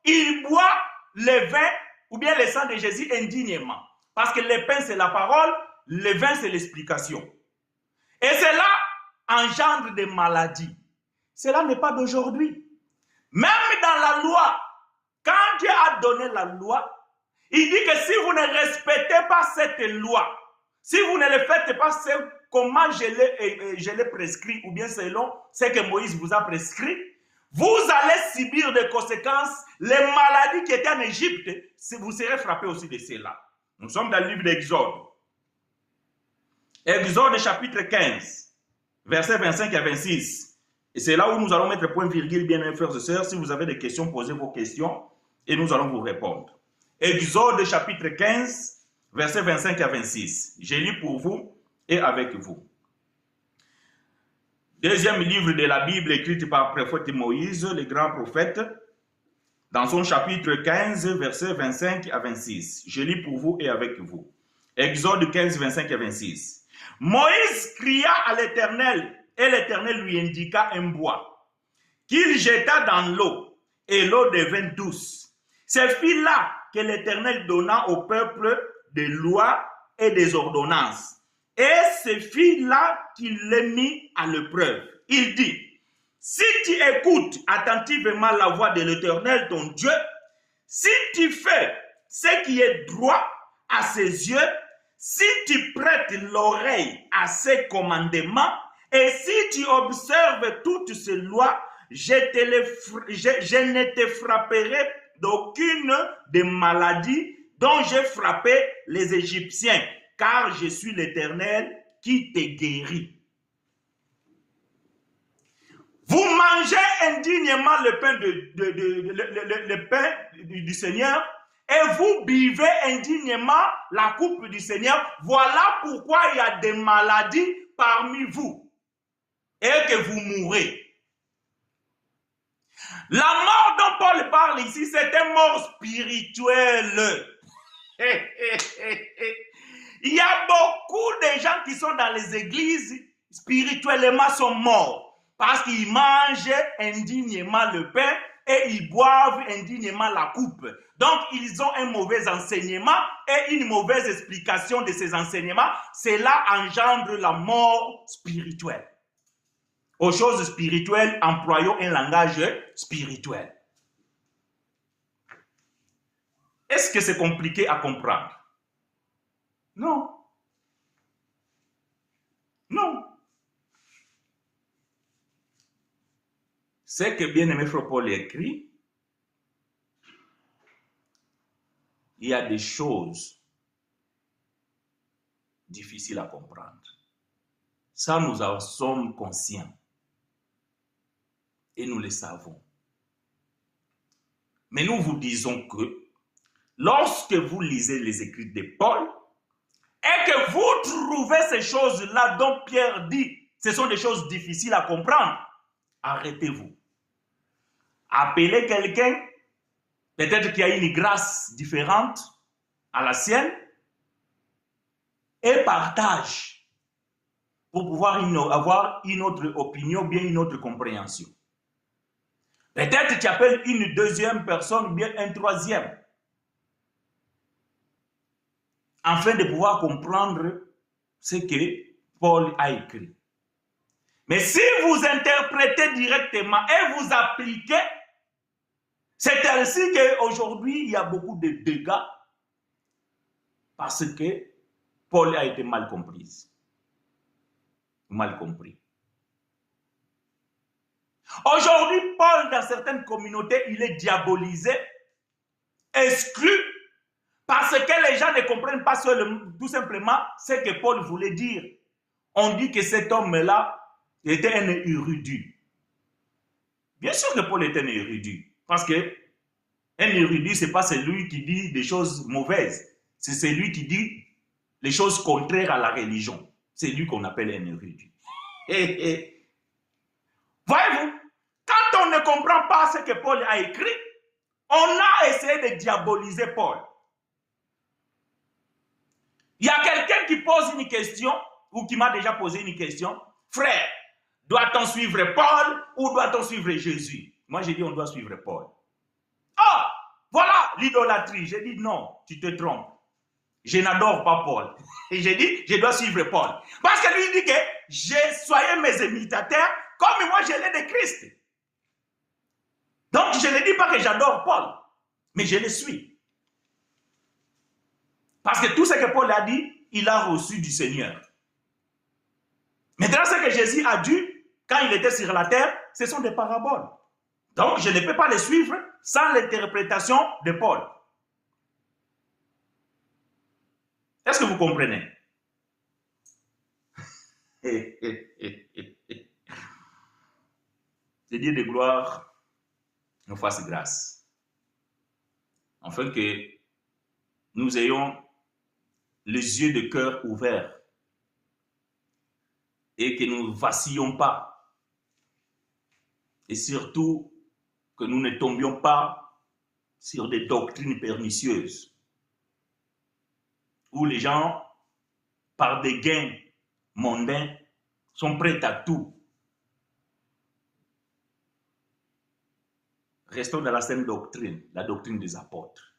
il boit le vin ou bien le sang de Jésus indignement. Parce que le pain, c'est la parole, le vin, c'est l'explication. Et cela engendre des maladies. Cela n'est pas d'aujourd'hui. Même dans la loi, quand Dieu a donné la loi, il dit que si vous ne respectez pas cette loi, si vous ne le faites pas comment je l'ai prescrit, ou bien selon ce que Moïse vous a prescrit, vous allez subir des conséquences. Les maladies qui étaient en Égypte, vous serez frappés aussi de cela. Nous sommes dans le livre d'Exode. Exode chapitre 15, versets 25 à 26. Et c'est là où nous allons mettre point virgule, bien mes frères et sœurs. Si vous avez des questions, posez vos questions et nous allons vous répondre. Exode chapitre 15, versets 25 à 26. Je lis pour vous et avec vous. Deuxième livre de la Bible écrite par le prophète Moïse, le grand prophète, dans son chapitre 15, versets 25 à 26. Je lis pour vous et avec vous. Exode 15, 25 à 26. Moïse cria à l'Éternel et l'Éternel lui indiqua un bois qu'il jeta dans l'eau et l'eau devint douce. Ce fut là que l'Éternel donna au peuple des lois et des ordonnances. Et ce fut là qu'il les mit à l'épreuve. Il dit, si tu écoutes attentivement la voix de l'Éternel, ton Dieu, si tu fais ce qui est droit à ses yeux, si tu prêtes l'oreille à ses commandements, et si tu observes toutes ces lois, je ne te frapperai d'aucune des maladies dont j'ai frappé les Égyptiens, car je suis l'Éternel qui te guérit. Vous mangez indignement le pain du Seigneur et vous buvez indignement la coupe du Seigneur. Voilà pourquoi il y a des maladies parmi vous et que vous mourrez. La mort dont Paul parle ici, c'est une mort spirituelle. Il y a beaucoup de gens qui sont dans les églises, spirituellement sont morts. Parce qu'ils mangent indignement le pain et ils boivent indignement la coupe. Donc, ils ont un mauvais enseignement et une mauvaise explication de ces enseignements. Cela engendre la mort spirituelle. Aux choses spirituelles, employons un langage spirituel. Est-ce que c'est compliqué à comprendre? Non. Non. Ce que bien-aimé Frère Paul écrit, il y a des choses difficiles à comprendre. Ça, nous en sommes conscients. Et nous le savons. Mais nous vous disons que lorsque vous lisez les écrits de Paul et que vous trouvez ces choses-là dont Pierre dit, ce sont des choses difficiles à comprendre, arrêtez-vous. Appelez quelqu'un, peut-être qu'il y a une grâce différente à la sienne, et partage pour pouvoir avoir une autre opinion, bien une autre compréhension. Peut-être que tu appelles une deuxième personne, ou bien un troisième, afin de pouvoir comprendre ce que Paul a écrit. Mais si vous interprétez directement et vous appliquez, c'est ainsi qu'aujourd'hui, il y a beaucoup de dégâts parce que Paul a été mal compris. Mal compris. Aujourd'hui, Paul, dans certaines communautés, il est diabolisé, exclu, parce que les gens ne comprennent pas tout simplement ce que Paul voulait dire. On dit que cet homme-là était un érudit. Bien sûr que Paul était un érudit. Parce que un érudit, ce n'est pas celui qui dit des choses mauvaises. C'est celui qui dit les choses contraires à la religion. C'est lui qu'on appelle un érudit. Voyez-vous, quand on ne comprend pas ce que Paul a écrit, on a essayé de diaboliser Paul. Il y a quelqu'un qui pose une question, ou qui m'a déjà posé une question. Frère, doit-on suivre Paul ou doit-on suivre Jésus? Moi, j'ai dit on doit suivre Paul. Ah, voilà l'idolâtrie. J'ai dit non, tu te trompes. Je n'adore pas Paul. Et j'ai dit, je dois suivre Paul. Parce que lui dit que soyez mes imitateurs comme moi je l'ai de Christ. Donc, je ne dis pas que j'adore Paul, mais je le suis. Parce que tout ce que Paul a dit, il a reçu du Seigneur. Maintenant, ce que Jésus a dit, quand il était sur la terre, ce sont des paraboles. Donc, je ne peux pas les suivre sans l'interprétation de Paul. Est-ce que vous comprenez? Le Dieu de gloire nous fasse grâce, afin que nous ayons les yeux de cœur ouverts et que nous ne vacillions pas, et surtout que nous ne tombions pas sur des doctrines pernicieuses où les gens, par des gains mondains, sont prêts à tout. Restons dans la saine doctrine, la doctrine des apôtres.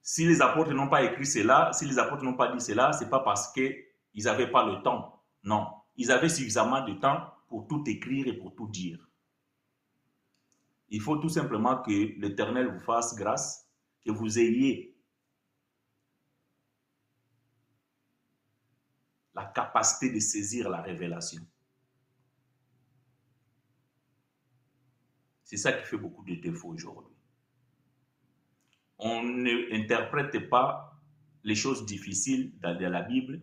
Si les apôtres n'ont pas écrit cela, si les apôtres n'ont pas dit cela, ce n'est pas parce qu'ils n'avaient pas le temps. Non, ils avaient suffisamment de temps pour tout écrire et pour tout dire. Il faut tout simplement que l'Éternel vous fasse grâce, que vous ayez la capacité de saisir la révélation. C'est ça qui fait beaucoup de défauts aujourd'hui. On n'interprète pas les choses difficiles dans la Bible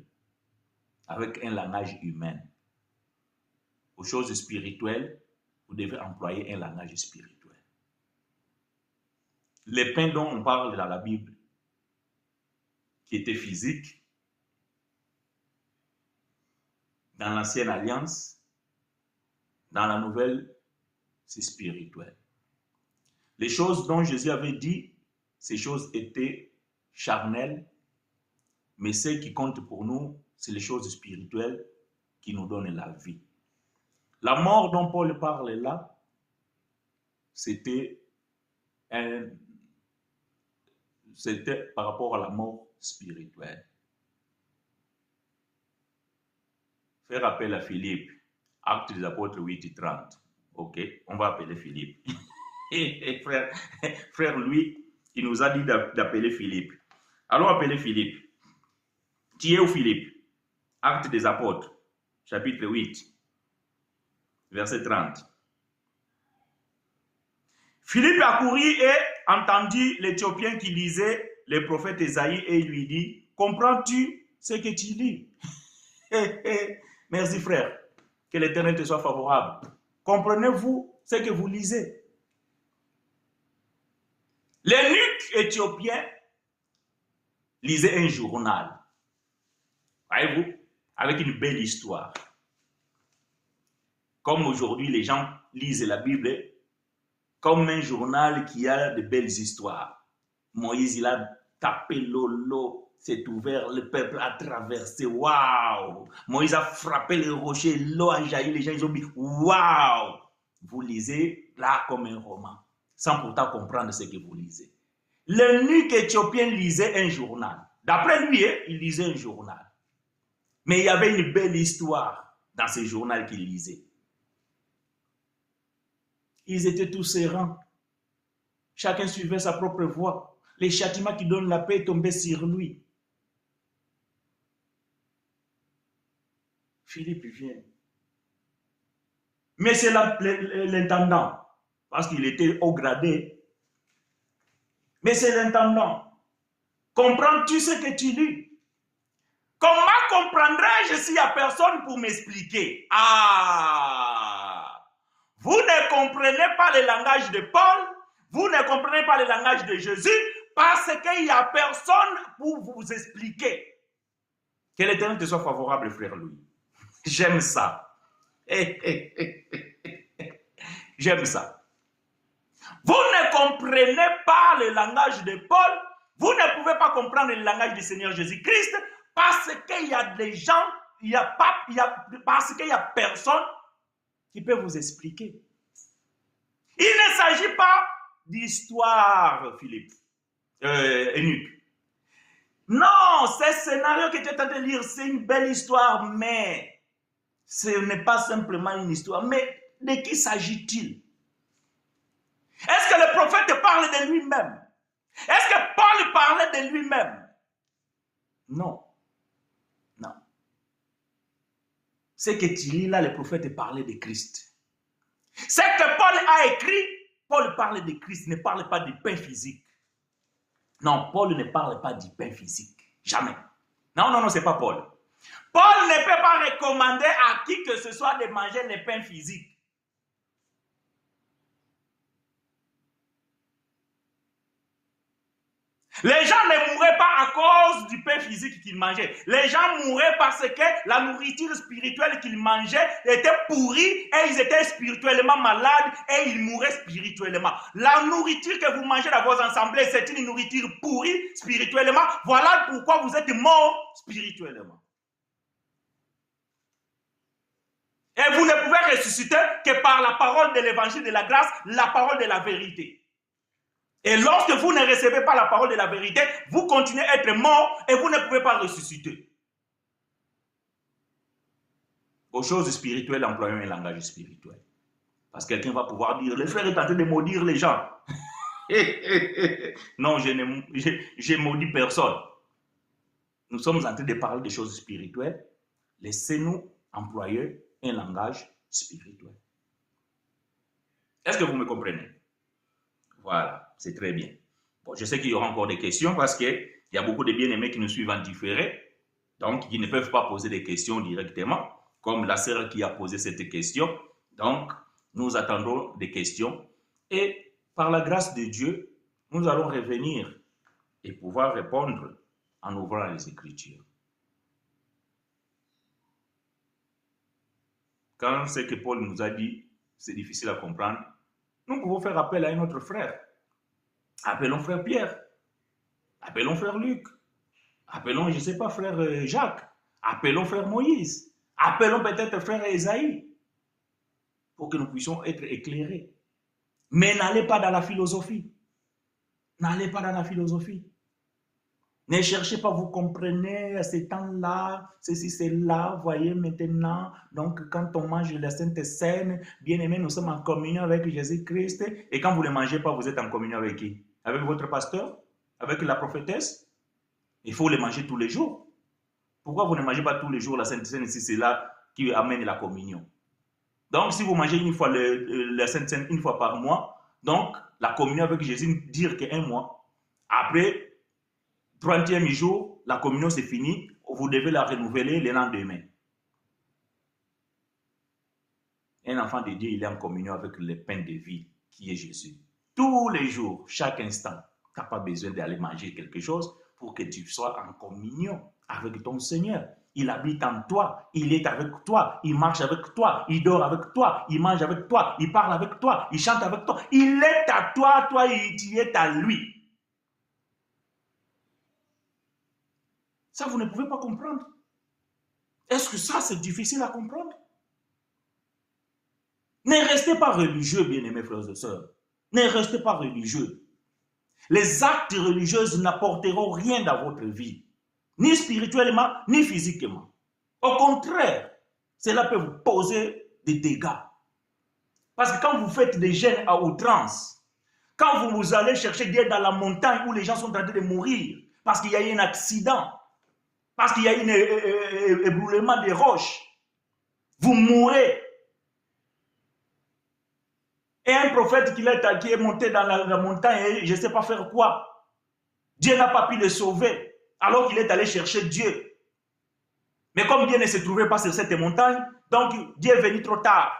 avec un langage humain. Aux choses spirituelles, vous devez employer un langage spirituel. Les pains dont on parle dans la Bible, qui étaient physiques, dans l'ancienne alliance, dans la nouvelle, c'est spirituel. Les choses dont Jésus avait dit, ces choses étaient charnelles, mais ce qui compte pour nous, c'est les choses spirituelles qui nous donnent la vie. La mort dont Paul parle là, c'était par rapport à la mort spirituelle. Faire appel à Philippe, Actes des Apôtres 8 et 30. Ok, on va appeler Philippe. Et frère, lui, il nous a dit d'appeler Philippe. Allons appeler Philippe. Tu es où, Philippe? Actes des Apôtres, chapitre 8, verset 30. Philippe accourut et entendit l'Éthiopien qui lisait le prophète Ésaïe et il lui dit, comprends-tu ce que tu lis? Merci, frère. Que l'Éternel te soit favorable. Comprenez-vous ce que vous lisez? L'eunuque éthiopien lisait un journal. Voyez-vous, avec une belle histoire. Comme aujourd'hui, les gens lisent la Bible comme un journal qui a de belles histoires. Moïse, il a tapé l'eau, s'est ouvert, le peuple a traversé. Waouh! Moïse a frappé le rocher, l'eau a jailli, les gens ils ont dit waouh! Vous lisez là comme un roman, sans pourtant comprendre ce que vous lisez. L'eunuque éthiopien lisait un journal. D'après lui, il lisait un journal. Mais il y avait une belle histoire dans ce journal qu'il lisait. Ils étaient tous errants. Chacun suivait sa propre voie. Les châtiments qui donnent la paix tombaient sur lui. Philippe vient. Mais c'est l'intendant, parce qu'il était haut gradé. Mais c'est l'intendant. Comprends-tu ce que tu lis? Comment comprendrais-je s'il n'y a personne pour m'expliquer? Ah! Vous ne comprenez pas le langage de Paul, vous ne comprenez pas le langage de Jésus, parce qu'il n'y a personne pour vous expliquer. Que l'Éternel te soit favorable, frère Louis. J'aime ça. J'aime ça. Vous ne comprenez pas le langage de Paul, vous ne pouvez pas comprendre le langage du Seigneur Jésus-Christ parce qu'il y a des gens, parce qu'il n'y a personne qui peut vous expliquer. Il ne s'agit pas d'histoire, Philippe, Enoch. Non, ce scénario que tu es en train de lire, c'est une belle histoire, mais ce n'est pas simplement une histoire. Mais de qui s'agit-il? Est-ce que le prophète parle de lui-même? Est-ce que Paul parlait de lui-même? Non. Non. Ce que tu lis là, le prophète parlait de Christ. Ce que Paul a écrit, Paul parle de Christ, ne parle pas du pain physique. Non, Paul ne parle pas du pain physique. Jamais. Non, non, non, c'est pas Paul. Paul ne peut pas recommander à qui que ce soit de manger le pain physique. Les gens ne mouraient pas à cause du pain physique qu'ils mangeaient. Les gens mouraient parce que la nourriture spirituelle qu'ils mangeaient était pourrie et ils étaient spirituellement malades et ils mouraient spirituellement. La nourriture que vous mangez dans vos assemblées, c'est une nourriture pourrie spirituellement. Voilà pourquoi vous êtes morts spirituellement. Et vous ne pouvez ressusciter que par la parole de l'évangile de la grâce, la parole de la vérité. Et lorsque vous ne recevez pas la parole de la vérité, vous continuez à être mort et vous ne pouvez pas ressusciter. Aux choses spirituelles, employons un langage spirituel. Parce que quelqu'un va pouvoir dire, le frère est en train de maudire les gens. Non, je ne maudis personne. Nous sommes en train de parler des choses spirituelles. Laissez-nous employer un langage spirituel. Est-ce que vous me comprenez? Voilà, c'est très bien. Bon, je sais qu'il y aura encore des questions parce qu'il y a beaucoup de bien-aimés qui nous suivent en différé, donc qui ne peuvent pas poser des questions directement, comme la sœur qui a posé cette question. Donc, nous attendons des questions et par la grâce de Dieu, nous allons revenir et pouvoir répondre en ouvrant les Écritures. Quand ce que Paul nous a dit, c'est difficile à comprendre, nous pouvons faire appel à un autre frère. Appelons frère Pierre. Appelons frère Luc. Appelons, je ne sais pas, frère Jacques. Appelons frère Moïse. Appelons peut-être frère Esaïe. Pour que nous puissions être éclairés. Mais n'allez pas dans la philosophie. N'allez pas dans la philosophie. Ne cherchez pas, vous comprenez, à ces temps-là, ceci, cela, voyez maintenant. Donc, quand on mange la Sainte Seine, bien aimé, nous sommes en communion avec Jésus-Christ. Et quand vous ne le mangez pas, vous êtes en communion avec qui? Avec votre pasteur? Avec la prophétesse? Il faut le manger tous les jours. Pourquoi vous ne mangez pas tous les jours la Sainte Seine si c'est là qui amène la communion? Donc, si vous mangez une fois la Sainte Seine une fois par mois, donc la communion avec Jésus dure qu'un mois. Après, 30e jour, la communion c'est fini, vous devez la renouveler le lendemain. Un enfant de Dieu, il est en communion avec le pain de vie qui est Jésus. Tous les jours, chaque instant, tu n'as pas besoin d'aller manger quelque chose pour que tu sois en communion avec ton Seigneur. Il habite en toi, il est avec toi, il marche avec toi, il dort avec toi, il mange avec toi, il parle avec toi, il chante avec toi. Il est à toi, toi, tu es à lui. Ça, vous ne pouvez pas comprendre. Est-ce que ça, c'est difficile à comprendre? Ne restez pas religieux, bien-aimés frères et sœurs. Ne restez pas religieux. Les actes religieux n'apporteront rien dans votre vie, ni spirituellement, ni physiquement. Au contraire, cela peut vous poser des dégâts. Parce que quand vous faites des jeûnes à outrance, quand vous allez chercher Dieu dans la montagne où les gens sont en train de mourir, parce qu'il y a eu un accident, parce qu'il y a eu un ébroulement des roches, vous mourrez. Et un prophète qui est monté dans la montagne, et je ne sais pas faire quoi. Dieu n'a pas pu le sauver, alors qu'il est allé chercher Dieu. Mais comme Dieu ne se trouvait pas sur cette montagne, donc Dieu est venu trop tard.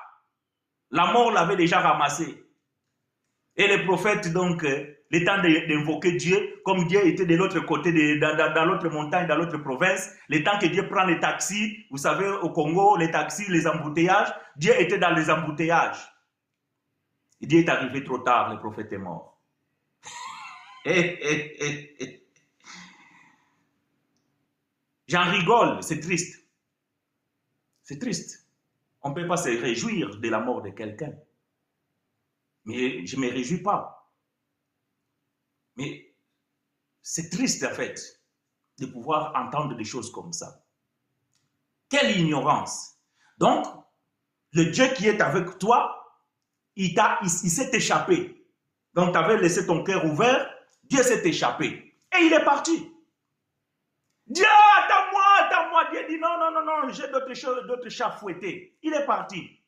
La mort l'avait déjà ramassé. Et le prophète donc le temps d'invoquer Dieu, comme Dieu était de l'autre côté, dans l'autre montagne, dans l'autre province, le temps que Dieu prend les taxis, vous savez, au Congo, les taxis, les embouteillages, Dieu était dans les embouteillages. Et Dieu est arrivé trop tard, le prophète est mort. J'en rigole, c'est triste. C'est triste. On ne peut pas se réjouir de la mort de quelqu'un. Mais je ne me réjouis pas. Mais c'est triste en fait de pouvoir entendre des choses comme ça. Quelle ignorance. Donc, le Dieu qui est avec toi, il s'est échappé. Donc, tu avais laissé ton cœur ouvert, Dieu s'est échappé. Et il est parti. Dieu, attends-moi. Dieu dit non, j'ai d'autres chats fouettés. Il est parti.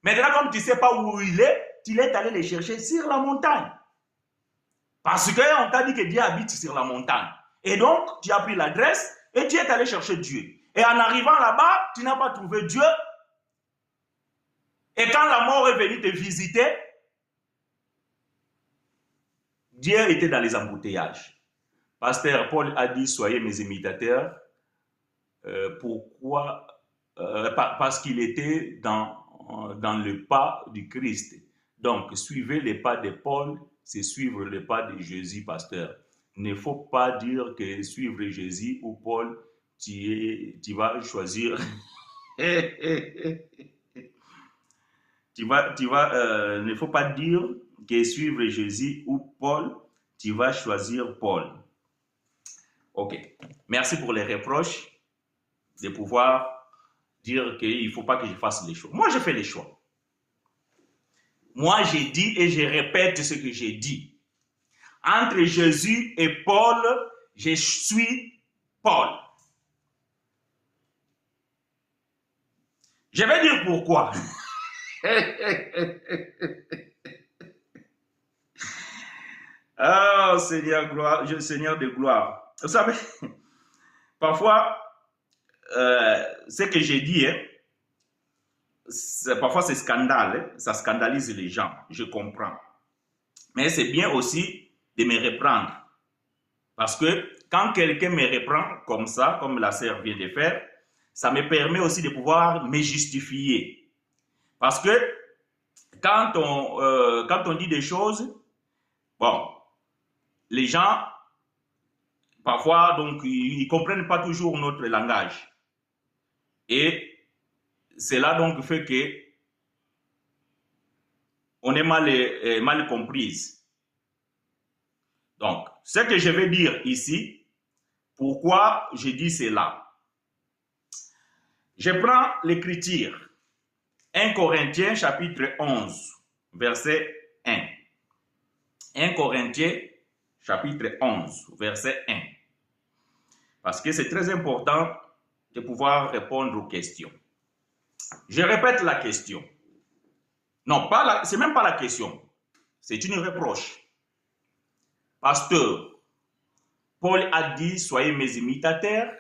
Maintenant, comme tu ne sais pas où il est allé les chercher sur la montagne. Parce qu'on t'a dit que Dieu habite sur la montagne. Et donc, tu as pris l'adresse et tu es allé chercher Dieu. Et en arrivant là-bas, tu n'as pas trouvé Dieu. Et quand la mort est venue te visiter, Dieu était dans les embouteillages. Pasteur Paul a dit, soyez mes imitateurs. Pourquoi? Parce qu'il était dans le pas du Christ. Donc, suivez les pas de Paul, c'est suivre les pas de Jésus, pasteur. Il ne faut pas dire que suivre Jésus ou Paul, tu vas choisir. Il ne faut pas dire que suivre Jésus ou Paul, tu vas choisir Paul. Ok. Merci pour les reproches de pouvoir dire qu'il ne faut pas que je fasse les choix. Moi, je fais les choix. Moi, j'ai dit et je répète ce que j'ai dit. Entre Jésus et Paul, je suis Paul. Je vais dire pourquoi. Oh, Seigneur, gloire, Seigneur de gloire. Vous savez, parfois, ce que j'ai dit, parfois c'est scandale, ça scandalise les gens, je comprends. Mais c'est bien aussi de me reprendre. Parce que quand quelqu'un me reprend comme ça, comme la sœur vient de faire, ça me permet aussi de pouvoir me justifier. Parce que quand on dit des choses, bon, les gens, parfois, donc, ils ne comprennent pas toujours notre langage. Et cela donc fait que on est mal comprise. Donc, ce que je vais dire ici, pourquoi je dis cela? Je prends l'écriture. 1 Corinthiens chapitre 11, verset 1. 1 Corinthiens chapitre 11, verset 1. Parce que c'est très important de pouvoir répondre aux questions. Je répète la question. Non, c'est même pas la question. C'est une reproche. Pasteur, Paul a dit, soyez mes imitateurs,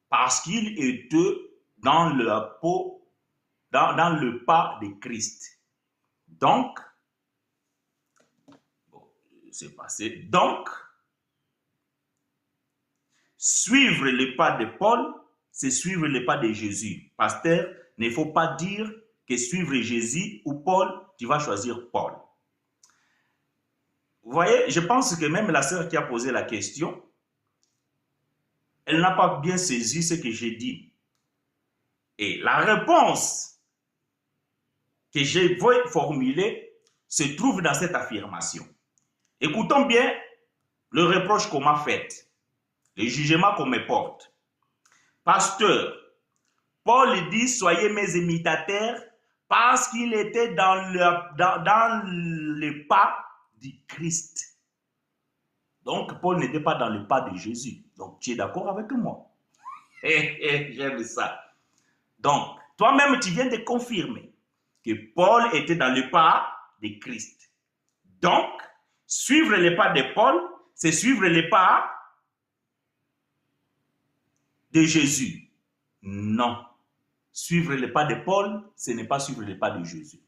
parce qu'il était dans le pas de Christ. Donc, c'est passé. Donc, suivre les pas de Paul, c'est suivre les pas de Jésus. Pasteur, il ne faut pas dire que suivre Jésus ou Paul, tu vas choisir Paul. Vous voyez, je pense que même la sœur qui a posé la question, elle n'a pas bien saisi ce que j'ai dit. Et la réponse que j'ai formulée se trouve dans cette affirmation. Écoutons bien le reproche qu'on m'a fait, le jugement qu'on me porte. Pasteur, Paul dit, soyez mes imitateurs parce qu'il était dans le pas du Christ. Donc, Paul n'était pas dans le pas de Jésus. Donc, tu es d'accord avec moi? J'aime ça. Donc, toi-même, tu viens de confirmer que Paul était dans le pas de Christ. Donc, suivre les pas de Paul, c'est suivre les pas de Jésus. Non. Suivre les pas de Paul, ce n'est pas suivre les pas de Jésus.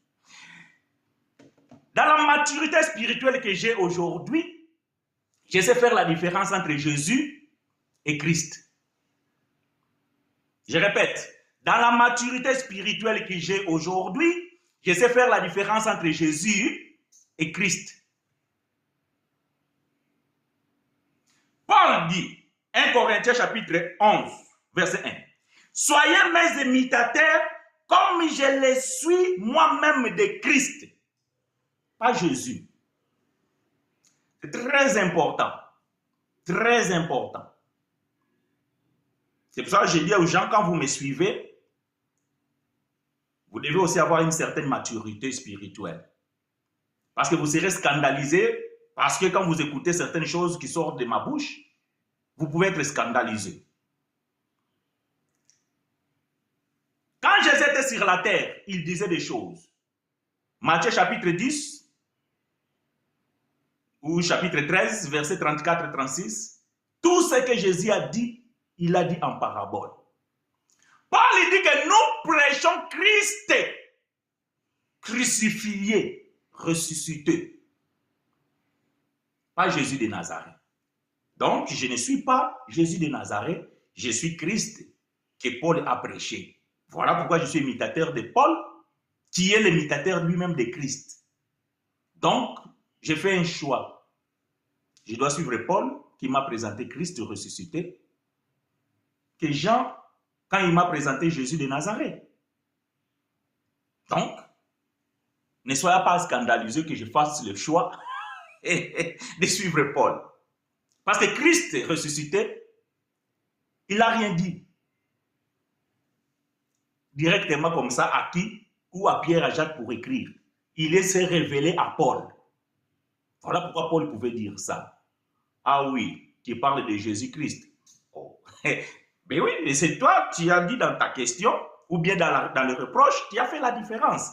Dans la maturité spirituelle que j'ai aujourd'hui, Je sais faire la différence entre Jésus et Christ. Je répète, dans la maturité spirituelle que j'ai aujourd'hui, je sais faire la différence entre Jésus et Christ. Paul dit, 1 Corinthiens chapitre 11, verset 1. Soyez mes imitateurs comme je les suis moi-même de Christ. Pas Jésus. C'est très important. Très important. C'est pour ça que je dis aux gens, quand vous me suivez, vous devez aussi avoir une certaine maturité spirituelle. Parce que vous serez scandalisé, parce que quand vous écoutez certaines choses qui sortent de ma bouche, vous pouvez être scandalisé. Quand Jésus était sur la terre, il disait des choses. Matthieu chapitre 10, ou chapitre 13, versets 34 et 36, tout ce que Jésus a dit, il a dit en parabole. Paul dit que nous prêchons Christ crucifié, ressuscité. Pas Jésus de Nazareth. Donc, je ne suis pas Jésus de Nazareth, je suis Christ que Paul a prêché. Voilà pourquoi je suis imitateur de Paul, qui est l'imitateur lui-même de Christ. Donc, j'ai fait un choix. Je dois suivre Paul, qui m'a présenté Christ ressuscité, que Jean, quand il m'a présenté Jésus de Nazareth. Donc, ne soyez pas scandalisés que je fasse le choix de suivre Paul. Parce que Christ ressuscité, il n'a rien dit directement comme ça à qui ou à Pierre, à Jacques pour écrire. Il s'est révélé à Paul. Voilà pourquoi Paul pouvait dire ça. Ah oui, tu parles de Jésus-Christ. Oh. Mais oui, c'est toi, tu as dit dans ta question, ou bien dans le reproche, tu as fait la différence.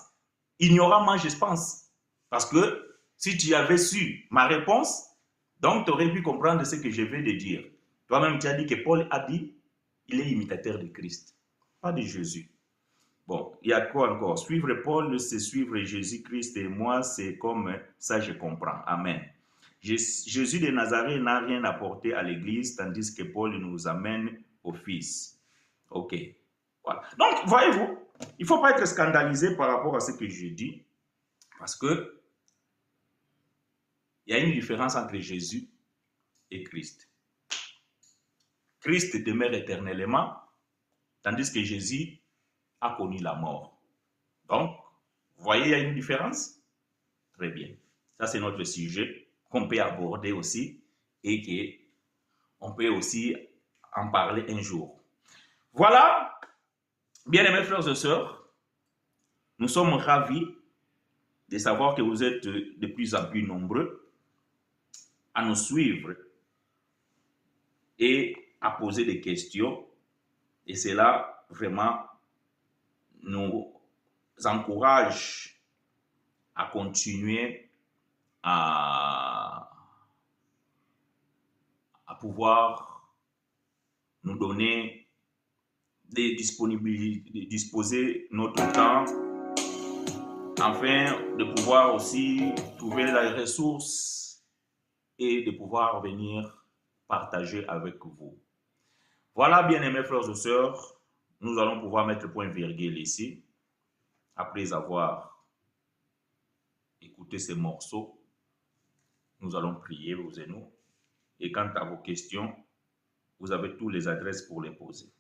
Ignoramment, je pense. Parce que si tu avais su ma réponse, donc tu aurais pu comprendre ce que je vais te dire. Toi-même, tu as dit que Paul a dit, il est imitateur de Christ, pas de Jésus. Bon, il y a quoi encore? Suivre Paul, c'est suivre Jésus-Christ et moi, c'est comme ça, je comprends. Amen. Jésus de Nazareth n'a rien apporté à l'Église, tandis que Paul nous amène au Fils. Ok. Voilà. Donc, voyez-vous, il ne faut pas être scandalisé par rapport à ce que je dis, parce que il y a une différence entre Jésus et Christ. Christ demeure éternellement, tandis que Jésus a connu la mort. Donc, vous voyez, il y a une différence? Très bien. Ça, c'est notre sujet qu'on peut aborder aussi et qu'on peut aussi en parler un jour. Voilà, bien-aimés frères et sœurs, nous sommes ravis de savoir que vous êtes de plus en plus nombreux à nous suivre et à poser des questions. Et cela, vraiment, nous encourage à continuer à pouvoir nous donner des disponibilités, disposer notre temps afin de pouvoir aussi trouver les ressources et de pouvoir venir partager avec vous. Voilà, bien-aimés frères et sœurs, nous allons pouvoir mettre point virgule ici, après avoir écouté ces morceaux. Nous allons prier, vous et nous. Et quant à vos questions, vous avez toutes les adresses pour les poser.